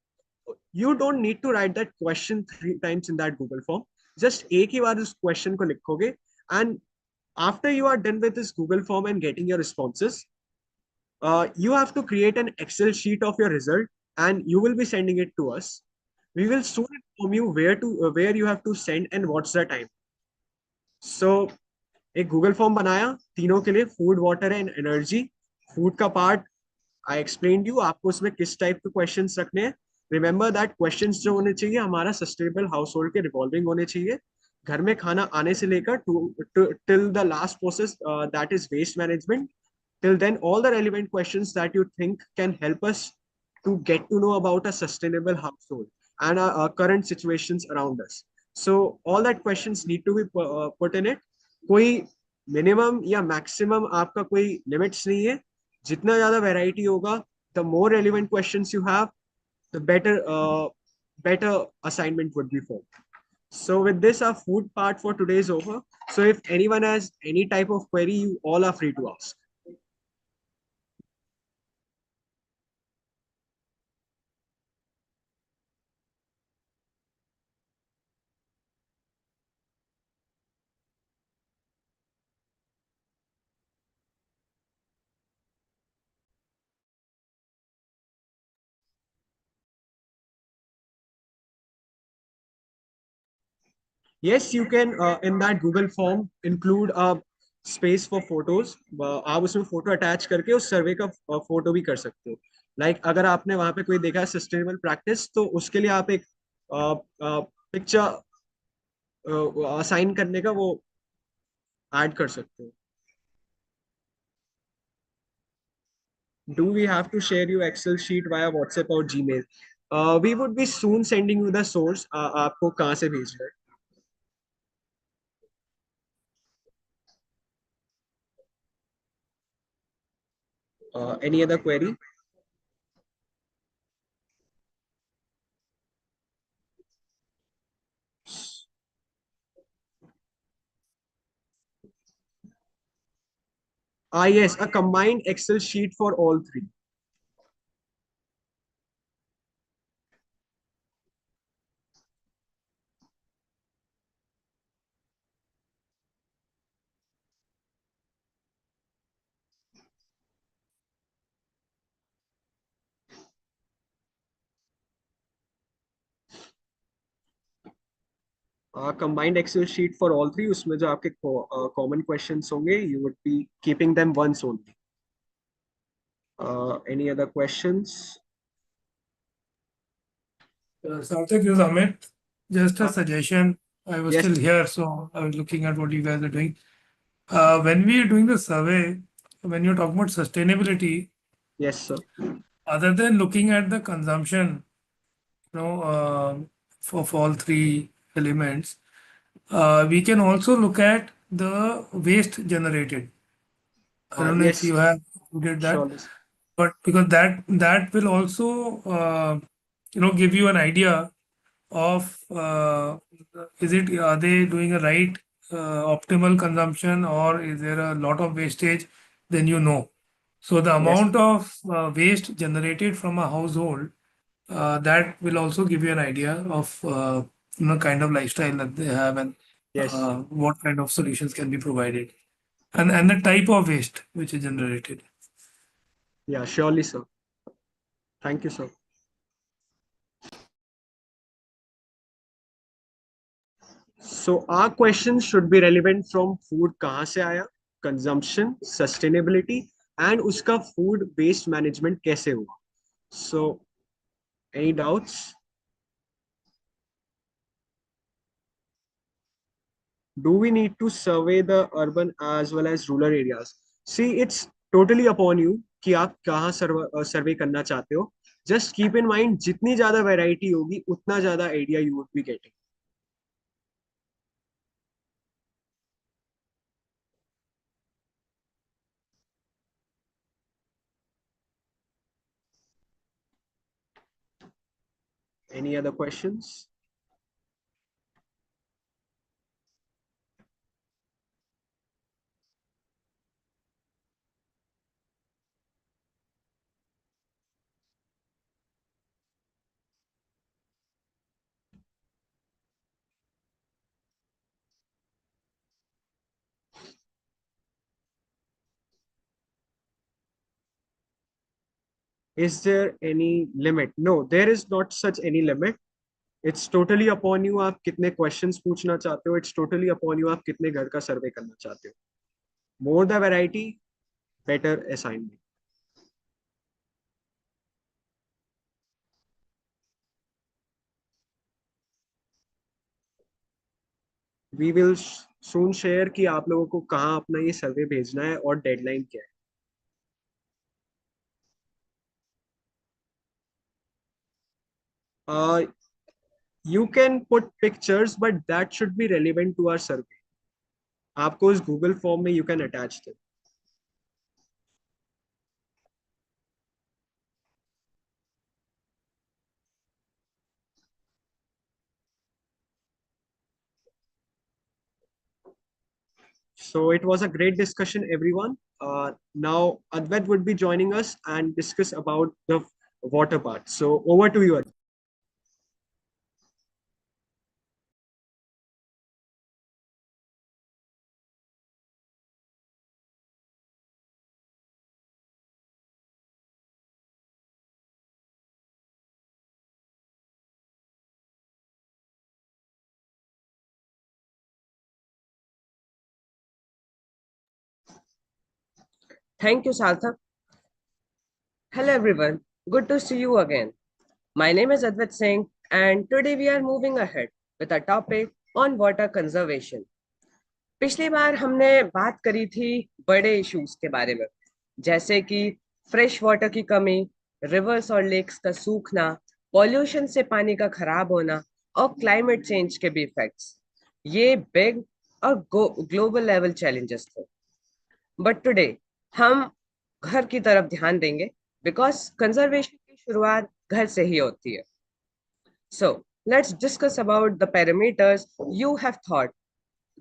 You don't need to write that question 3 times in that Google form. Just एक ही बार उस क्वेश्चन को लिखोगे, and after you are done with this Google form and getting your responses, you have to create an Excel sheet of your result and you will be sending it to us. We will soon inform you where you have to send and what's the time. So एक Google form बनाया तीनों के लिए, food, water and energy. Food का part I explain you, आपको उसमें किस type के क्वेश्चंस रखने हैं. रिमेंबर दैट क्वेश्चंस जो होने चाहिए हमारा सस्टेनेबल हाउस होल्ड के रिवॉल्विंग होने चाहिए. घर में खाना आने से लेकर till the last process that is waste management. Till then, all the relevant questions that you think can help us to get to know about a sustainable household and our current situations around us. So all that questions need to be put in it. कोई minimum या maximum आपका कोई limits नहीं है. जितना ज़्यादा variety होगा, the more relevant questions you have, the better assignment would be formed. So with this, our food part for today is over. So if anyone has any type of query, you all are free to ask. Yes, you can in that Google form include a space for photos. आप उसमें photo attach करके उस सर्वे का photo भी कर सकते हो. Like अगर आपने वहां पे कोई देखा है सस्टेनेबल प्रैक्टिस, तो उसके लिए आप एक पिक्चर असाइन करने का वो ऐड कर सकते हो. Do we have to share you Excel sheet via WhatsApp or Gmail? We would be soon sending you the source. आपको कहाँ से भेजना है? Any other query? Yes, a combined Excel sheet for all three. Combined Excel sheet for all three. उसमें जो आपके common questions होंगे, you would be keeping them once only. Any other questions? Sarthak, this is Amit. Just a Uh, suggestion. I was yes, still here, so I was looking at what you guys are doing. When we are doing the survey, when you're talking about sustainability, yes, sir. other than looking at the consumption, of all three elements, we can also look at the waste generated. I don't know if Yes, you have included that, surely. but because that will also give you an idea of is it are they doing a right optimal consumption, or is there a lot of wastage, then so the Yes, amount of waste generated from a household, that will also give you an idea of kind of lifestyle that they have, and yes. what kind of solutions can be provided, and the type of waste which is generated. Yeah, surely, sir. Thank you, sir. So our questions should be relevant from food कहाँ से आया, consumption, sustainability, and उसका food waste management कैसे हुआ. So any doubts? Do we need to survey the urban as well as rural areas? See, it's totally upon you कि आप कहाँ survey करना चाहते हो. Just keep in mind, जितनी ज़्यादा variety होगी, उतना ज़्यादा idea you would be getting. Any other questions? Is there any limit? No, there is not such any limit. It's totally upon you आप कितने questions पूछना चाहते हो. It's totally upon you आप कितने घर का survey करना चाहते हो. More the variety, better assignment. We will soon share कि आप लोगों को कहाँ अपना ये survey भेजना है और deadline क्या है. You can put pictures, but that should be relevant to our survey. आपको उस Google form में you can attach them. So it was a great discussion, everyone. Now Advait would be joining us and discuss about the water part. So over to you, Advait. Thank you, Sarthak. Hello, everyone. Good to see you again. My name is Advait Singh, and today we are moving ahead with a topic on water conservation. पिछली बार हमने बात करी थी बड़े issues के बारे में, जैसे कि फ्रेश वाटर की कमी, रिवर्स और लेक्स का सूखना, पॉल्यूशन से पानी का खराब होना और क्लाइमेट चेंज के भी इफेक्ट्स। ये बिग और ग्लोबल लेवल चैलेंजेस थे। बट टुडे हम घर की तरफ ध्यान देंगे, बिकॉज कंजर्वेशन की शुरुआत घर से ही होती है। So let's discuss about the parameters you have thought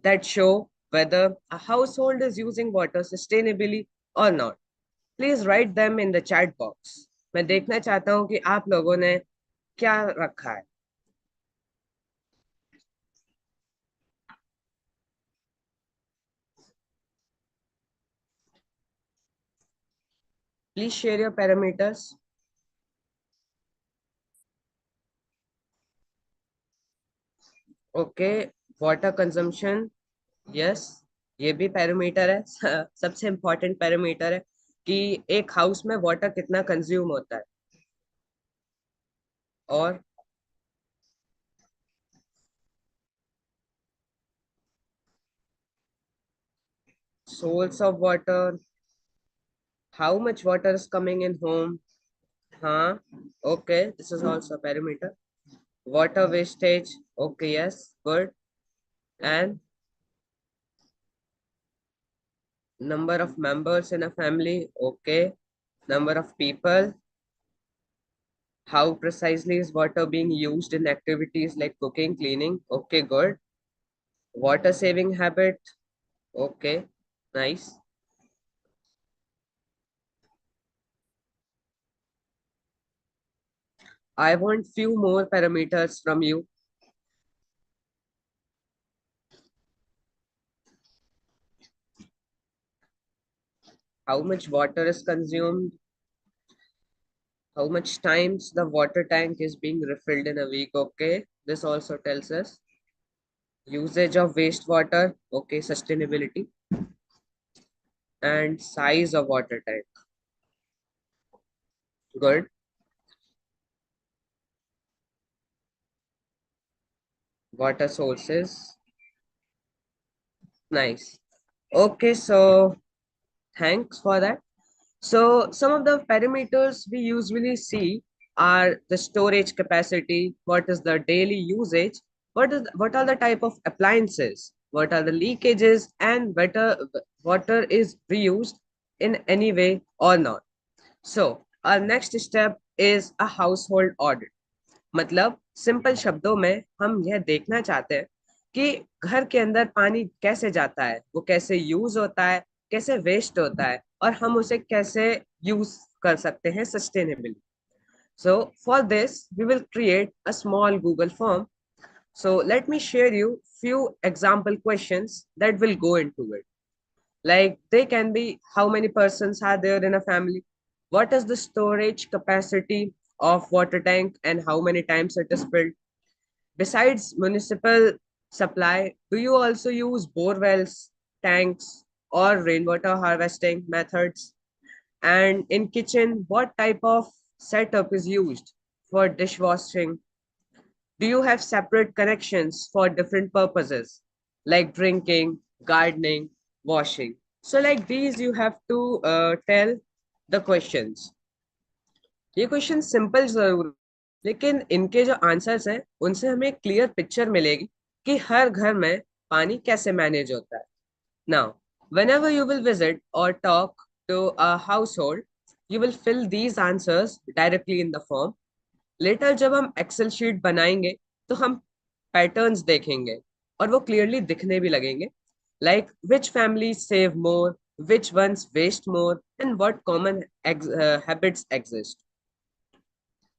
that show whether a household is using water sustainably or not. Please write them in the chat box. मैं देखना चाहता हूँ कि आप लोगों ने क्या रखा है। Please share your parameters. Okay, water consumption. Yes, ये भी पैरामीटर है। सबसे इम्पोर्टेंट पैरामीटर है कि एक हाउस में वाटर कितना कंज्यूम होता है। और source of water, how much water is coming in home. हाँ, okay, this is also a parameter. Water wastage, okay, yes, good. And number of members in a family, okay. Number of people. How precisely is water being used in activities like cooking, cleaning, okay, good. Water saving habit, okay, nice. I want few more parameters from you. How much water is consumed? How much times the water tank is being refilled in a week? Okay, this also tells us. Usage of wastewater, okay, sustainability. And size of water tank, good. Water sources, nice. Okay, so thanks for that. So some of the parameters we usually see are the storage capacity, what is the daily usage, what are the type of appliances, what are the leakages, and whether water is reused in any way or not. So our next step is a household audit. मतलब simple शब्दों में हम यह देखना चाहते हैं कि घर के अंदर पानी कैसे जाता है, वो कैसे यूज होता है, कैसे वेस्ट होता है, और हम उसे कैसे यूज कर सकते हैं sustainably. So for this, we will create a small Google form. So let me share you few example questions that will go into it. Like they can be, how many persons are there in a family? What is the storage capacity of water tank and how many times it is filled? Besides municipal supply, do you also use bore wells, tanks, or rainwater harvesting methods? And in kitchen, what type of setup is used for dishwashing? Do you have separate connections for different purposes like drinking, gardening, washing? So like these, you have to tell the questions. ये question simple जरूर, लेकिन इनके जो answers हैं उनसे हमें clear picture मिलेगी कि हर घर में पानी कैसे मैनेज होता है. Now, whenever you will visit or talk to a household, you will fill these answers directly in the form. Later जब हम एक्सेल शीट बनाएंगे तो हम पैटर्न्स देखेंगे और वो क्लियरली दिखने भी लगेंगे, like which families save more, which ones waste more, and what common habits exist.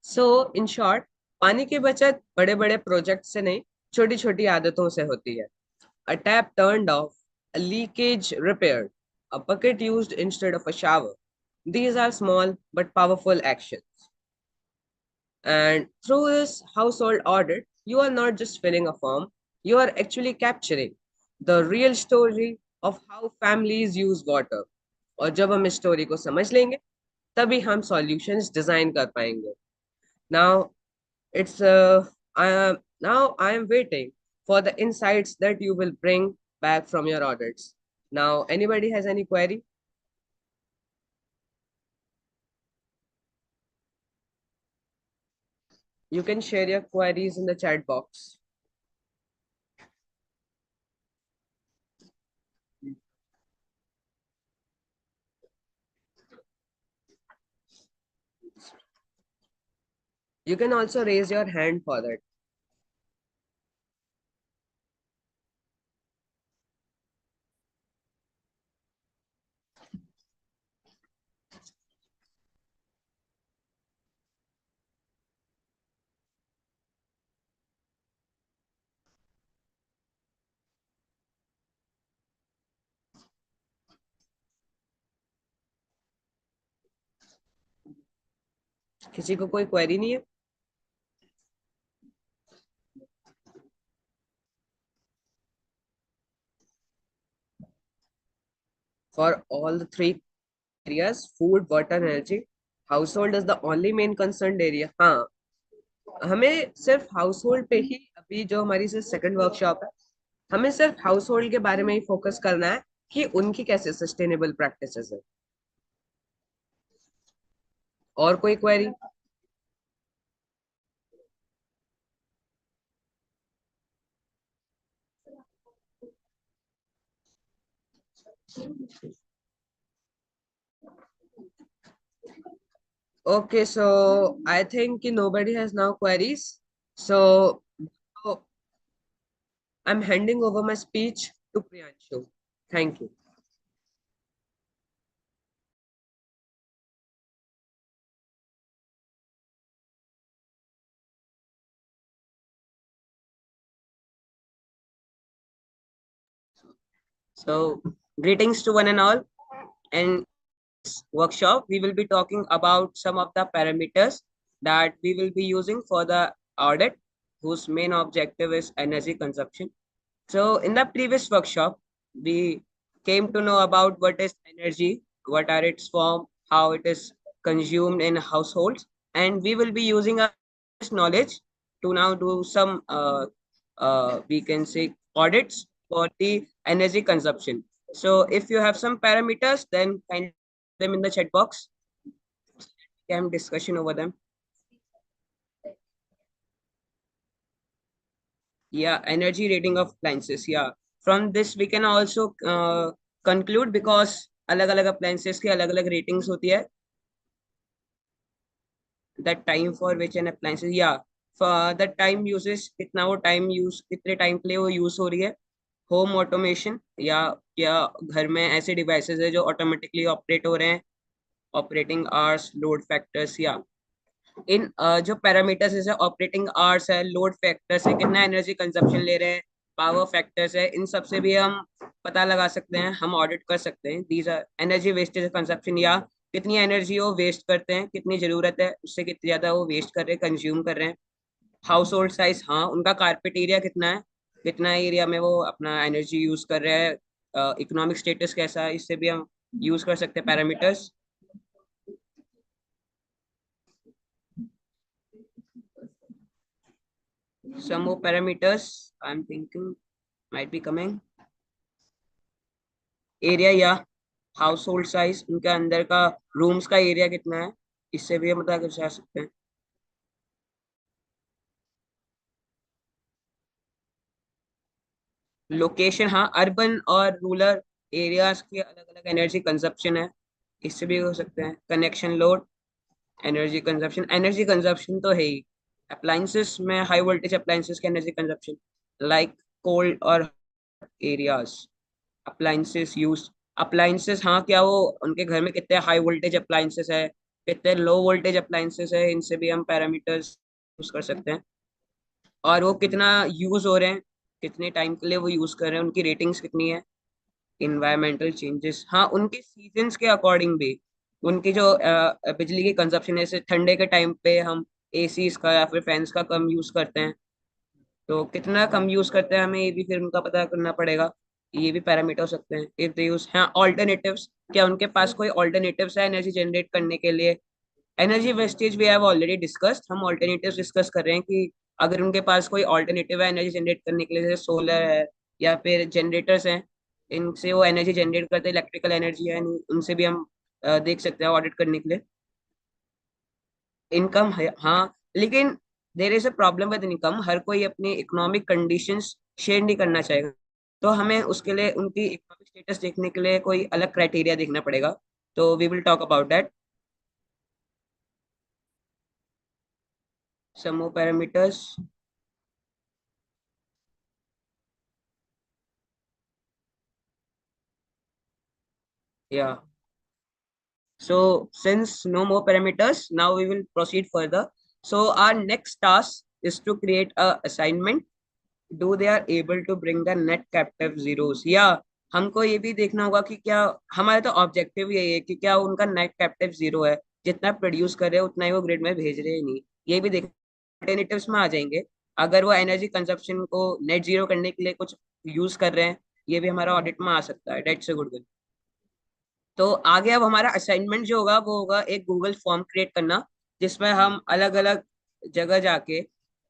So in short, पानी की बचत बड़े बड़े प्रोजेक्ट से नहीं, छोटी छोटी आदतों से होती है. A tap turned off, a leakage repaired, a bucket used instead of a shower. These are small but powerful actions. And through this household audit, you are not just filling a form, you are actually capturing the real story of how families use water. और जब हम इस story को समझ लेंगे तभी हम solutions design कर पाएंगे. Now it's now I am waiting for the insights that you will bring back from your audits. Now, anybody has any query? You can share your queries in the chat box. You can also raise your hand for that. किसी को कोई query नहीं है? For all the three areas, food, water, energy, household is the only main concerned area. हाँ, हमें सिर्फ household पे ही अभी जो हमारी सेकंड वर्कशॉप है, हमें सिर्फ हाउस होल्ड के बारे में ही फोकस करना है कि उनकी कैसे सस्टेनेबल प्रैक्टिसेस है. और कोई query? Okay, so I think nobody has now queries. So I'm handing over my speech to Priyanshu. Thank you. So greetings to one and all. And this workshop, we will be talking about some of the parameters that we will be using for the audit, whose main objective is energy consumption. So in the previous workshop, we came to know about what is energy, what are its form, how it is consumed in households, and we will be using our knowledge to now do some we can say audits for the energy consumption. So if you have some parameters, then kindly them in the chat box. We can have discussion over them. Yeah, energy rating of appliances. Yeah, from this we can also conclude, because अलग-अलग appliances की अलग-अलग ratings होती है. The time for which an appliance, yeah, for the time uses, कितना वो time use, कितने time के लिए वो use हो रही है. होम ऑटोमेशन, या घर में ऐसे डिवाइसेस है जो ऑटोमेटिकली ऑपरेट हो रहे हैं. ऑपरेटिंग आवर्स, लोड फैक्टर्स, या इन जो पैरामीटर्स जैसे ऑपरेटिंग आवर्स है, लोड फैक्टर्स है, कितना एनर्जी कंजप्शन ले रहे हैं, पावर फैक्टर्स है, इन सब से भी हम पता लगा सकते हैं, हम ऑडिट कर सकते हैं. These are energy wastage consumption, या कितनी एनर्जी वो वेस्ट करते हैं, कितनी जरूरत है उससे कितनी ज्यादा वो वेस्ट कर रहे हैं, कंज्यूम कर रहे हैं. हाउस होल्ड साइज, हाँ, उनका कारपेट एरिया कितना है, कितना एरिया में वो अपना एनर्जी यूज कर रहे हैं. इकोनॉमिक स्टेटस कैसा है, इससे भी हम यूज कर सकते हैं parameters. Some more parameters I'm thinking might be coming. Area या हाउस होल्ड साइज, उनके अंदर का रूम्स का एरिया कितना है, इससे भी हम पता कर सकते हैं. लोकेशन, हाँ, अर्बन और रूरल एरियाज के अलग अलग एनर्जी कंजप्शन है, इससे भी हो सकते हैं. कनेक्शन लोड, एनर्जी कंजप्शन तो है ही. अप्लायंसेस में हाई वोल्टेज अप्लायंसेस के एनर्जी कंजप्शन, लाइक कोल्ड और एरियाज. अप्लायंसेस यूज, अप्लायंसेस, हाँ, क्या वो उनके घर में कितने हाई वोल्टेज अप्लायंसेस है, कितने लो वोल्टेज अप्लायंसेस है, इनसे भी हम पैरामीटर्स यूज कर सकते हैं. और वो कितना यूज हो रहे हैं, कितने टाइम के लिए वो यूज कर रहे हैं, उनकी रेटिंग्स कितनी है. इन्वायरमेंटल चेंजेस, हाँ, उनके सीजन्स के अकॉर्डिंग भी उनकी जो बिजली की कंजप्शन है, जैसे ठंडे के टाइम पे हम एसीज का या फिर फैंस का कम यूज करते हैं, तो कितना कम यूज करते हैं हमें ये भी फिर उनका पता करना पड़ेगा. ये भी पैरामीटर हो सकते हैं। इफ दे यूज, हाँ, ऑल्टरनेटिव्स, क्या उनके पास कोई ऑल्टरनेटिव्स है एनर्जी जनरेट करने के लिए। Energy wastage we have already discussed, हम ऑल्टरनेटिव्स डिस्कस कर रहे हैं कि अगर उनके पास कोई ऑल्टरनेटिव है एनर्जी जनरेट करने के लिए, जैसे सोलर है या फिर जनरेटर्स हैं, इनसे वो एनर्जी जनरेट करते हैं, इलेक्ट्रिकल एनर्जी है, उनसे भी हम देख सकते हैं ऑडिट करने के लिए। इनकम है, हाँ, लेकिन there is a problem with income, हर कोई अपनी इकोनॉमिक कंडीशंस शेयर नहीं करना चाहेगा, तो हमें उसके लिए उनकी इकोनॉमिक स्टेटस देखने के लिए कोई अलग क्राइटेरिया देखना पड़ेगा। तो we will talk about that, some more parameters. या, so since no more parameters, now we will proceed further. So our next task is to create a assignment. Do they are able to bring the net captive zeros, या हमको ये भी देखना होगा कि क्या, हमारा तो ऑब्जेक्टिव यही है कि क्या उनका नेट कैप्टिव जीरो है, जितना प्रोड्यूस कर रहे हैं उतना ही वो ग्रिड में भेज रहे हैं नहीं, ये भी देख। अल्टरनेटिव्स में आ जाएंगे, अगर वो एनर्जी कंजप्शन को नेट जीरो करने के लिए कुछ यूज कर रहे हैं, ये भी हमारा ऑडिट में आ सकता है। Dates a good. तो आगे अब हमारा असाइनमेंट जो होगा वो होगा एक गूगल फॉर्म क्रिएट करना, जिसमें हम अलग अलग जगह जाके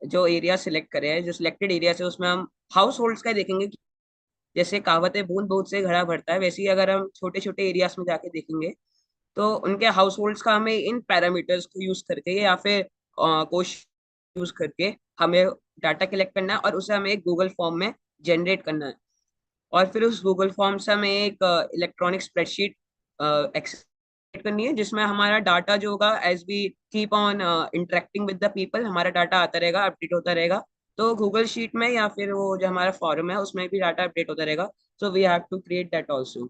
जो एरिया सिलेक्ट करें, जो सिलेक्टेड एरिया से उसमें हम हाउस होल्ड्स का देखेंगे। जैसे कहावत है, बूंद बूंद से घड़ा भरता है, वैसे ही अगर हम छोटे छोटे एरियाज में जाके देखेंगे तो उनके हाउस होल्ड्स का हमें इन पैरामीटर्स को यूज करके या फिर क्वेश्चन यूज करके हमें डाटा कलेक्ट करना है और उसे हमें एक गूगल फॉर्म में जनरेट करना है। और फिर उस गूगल फॉर्म से हमें एक इलेक्ट्रॉनिक स्प्रेडशीट एक्सेस करनी है, जिसमें हमारा डाटा जो होगा, as we keep on interacting with the people, हमारा डाटा आता रहेगा, अपडेट होता रहेगा। तो गूगल शीट में या फिर वो जो हमारा फॉर्म है उसमें भी डाटा अपडेट होता रहेगा। So we have to create that also.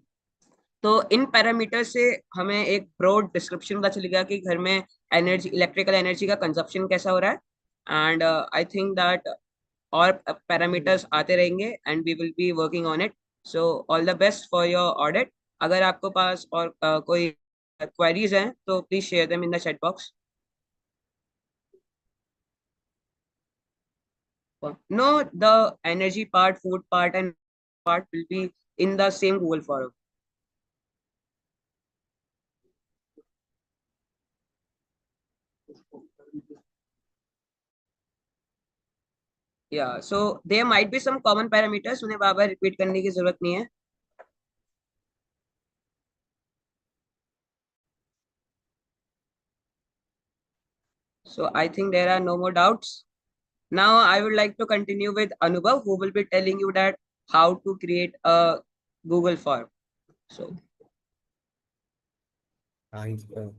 तो इन पैरामीटर से हमें एक ब्रॉड डिस्क्रिप्शन पता चलेगा कि घर में एनर्जी, इलेक्ट्रिकल एनर्जी का कंजप्शन कैसा हो रहा है। एंड आई थिंक दैट और पैरामीटर्स आते रहेंगे and we will be working on it. So all the best for your audit. अगर आपको पास और कोई क्वेरीज हैं तो please share them in the chat box. No, the energy part, food part, and part will be in the same Google form. Yeah, so there might be some common parameters, उन्हें बार बार repeat करने की जरूरत नहीं है। So I think there are no more doubts. Now I would like to continue with Anubhav, who will be telling you that how to create a Google form. So Thanks. Sure.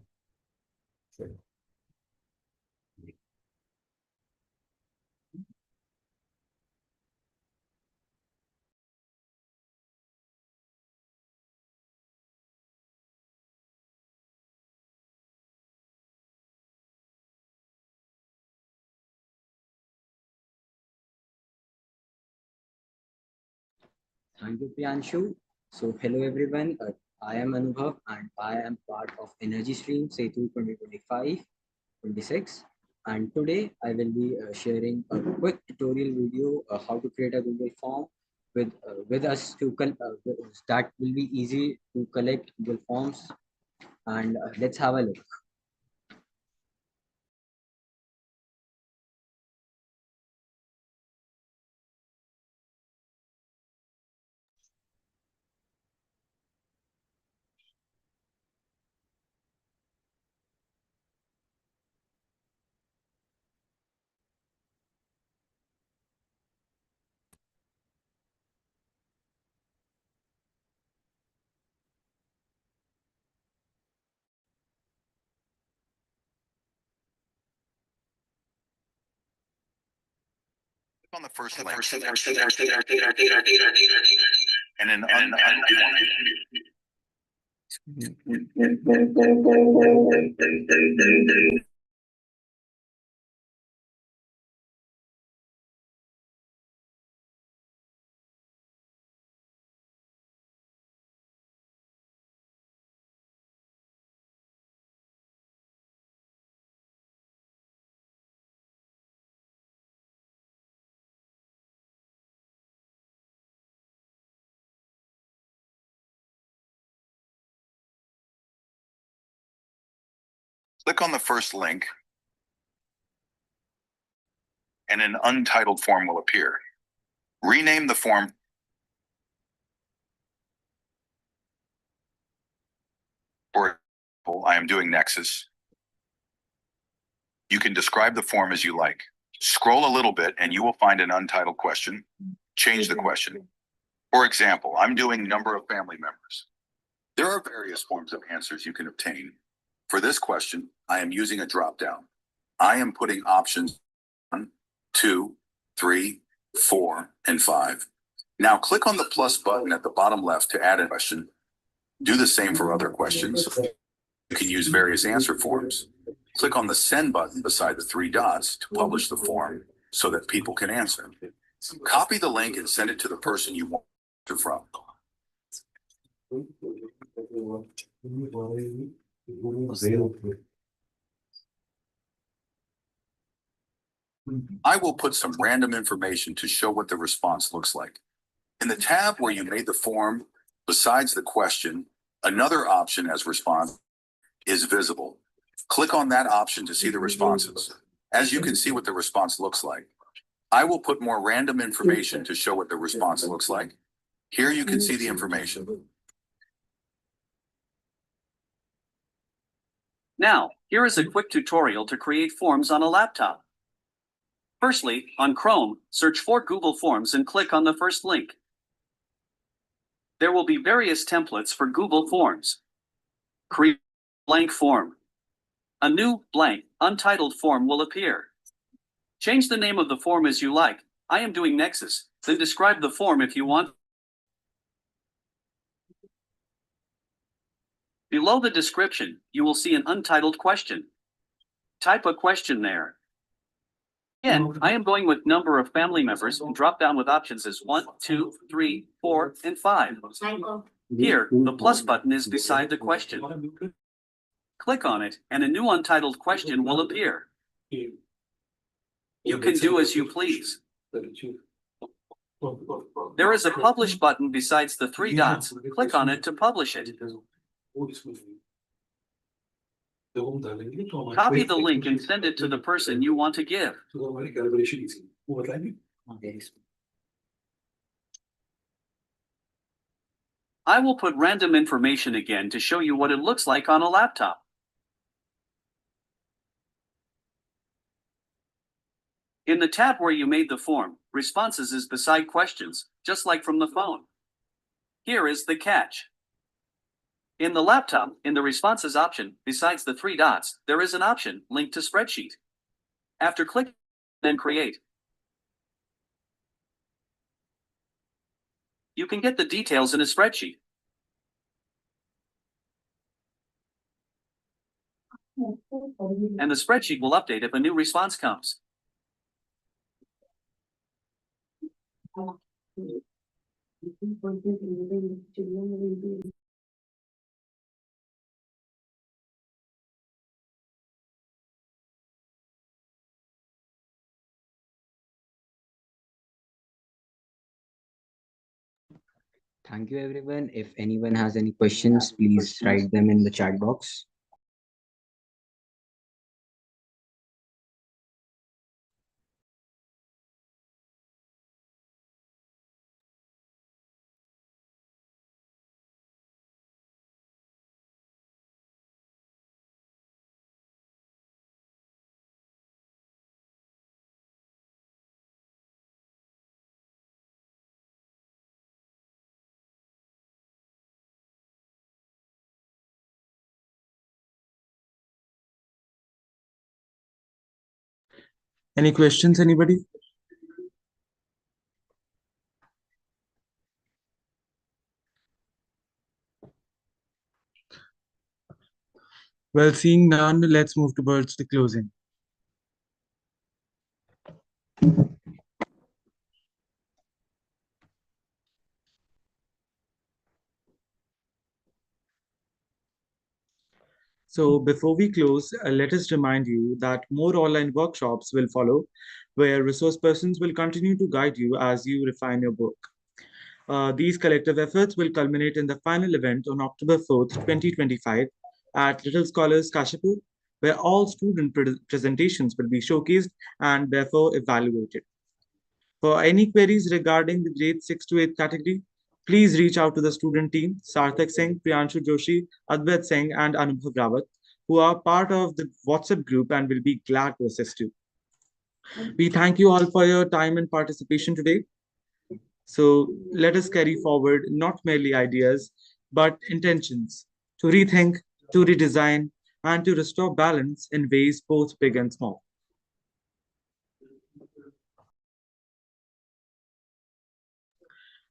Thank you, Priyanshu. So, hello everyone. I am Anubhav and I am part of Energy Stream Setu 2025-26. And today I will be sharing a quick tutorial video how to create a Google form with us that will be easy to collect Google Forms. And let's have a look. On the first link and then Click on the first link and an untitled form will appear. Rename the form. For example, I am doing Nexus. You can describe the form as you like. Scroll a little bit and you will find an untitled question. Change the question. For example, I'm doing number of family members. There are various forms of answers you can obtain. For this question, I am using a drop-down. I am putting options 1, 2, 3, 4, and 5. Now click on the plus button at the bottom left to add a question. Do the same for other questions. You can use various answer forms. Click on the send button beside the 3 dots to publish the form so that people can answer. Copy the link and send it to the person you want to from. I will put some random information to show what the response looks like. In the tab where you made the form, besides the question, another option as response is visible. Click on that option to see the responses. As you can see what the response looks like. I will put more random information to show what the response looks like. Here you can see the information. Now, here is a quick tutorial to create forms on a laptop. Firstly, on Chrome, search for Google Forms and click on the first link. There will be various templates for Google Forms. Create a blank form. A new, blank, untitled form will appear. Change the name of the form as you like. I am doing Nexus, then describe the form if you want. Below the description, you will see an untitled question. Type a question there. Again, I am going with number of family members and drop down with options as 1, 2, 3, 4, and 5. Here, the plus button is beside the question. Click on it, and a new untitled question will appear. You can do as you please. There is a publish button besides the 3 dots. Click on it to publish it. Copy the link and send it to the person you want to give. I will put random information again to show you what it looks like on a laptop. In the tab where you made the form, responses is beside questions, just like from the phone. Here is the catch. In the laptop, in the responses option, besides the 3 dots, there is an option linked to spreadsheet. After clicking, then create. You can get the details in a spreadsheet. And the spreadsheet will update if a new response comes. Thank you, everyone. If anyone has any questions, please write them in the chat box. Any questions, anybody? Well, seeing none, let's move towards the closing. So before we close, let us remind you that more online workshops will follow, where resource persons will continue to guide you as you refine your work. These collective efforts will culminate in the final event on October 4th, 2025 at Little Scholars, Kashipur, where all student presentations will be showcased and therefore evaluated. For any queries regarding the grade 6 to 8 category, please reach out to the student team, Sarthak Singh, Priyanshu Joshi, Advait Singh, and Anubhav Rawat, who are part of the WhatsApp group and will be glad to assist you. We thank you all for your time and participation today. So let us carry forward not merely ideas, but intentions to rethink, to redesign, and to restore balance in ways both big and small.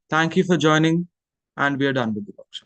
Thank you for joining, and we are done with the workshop.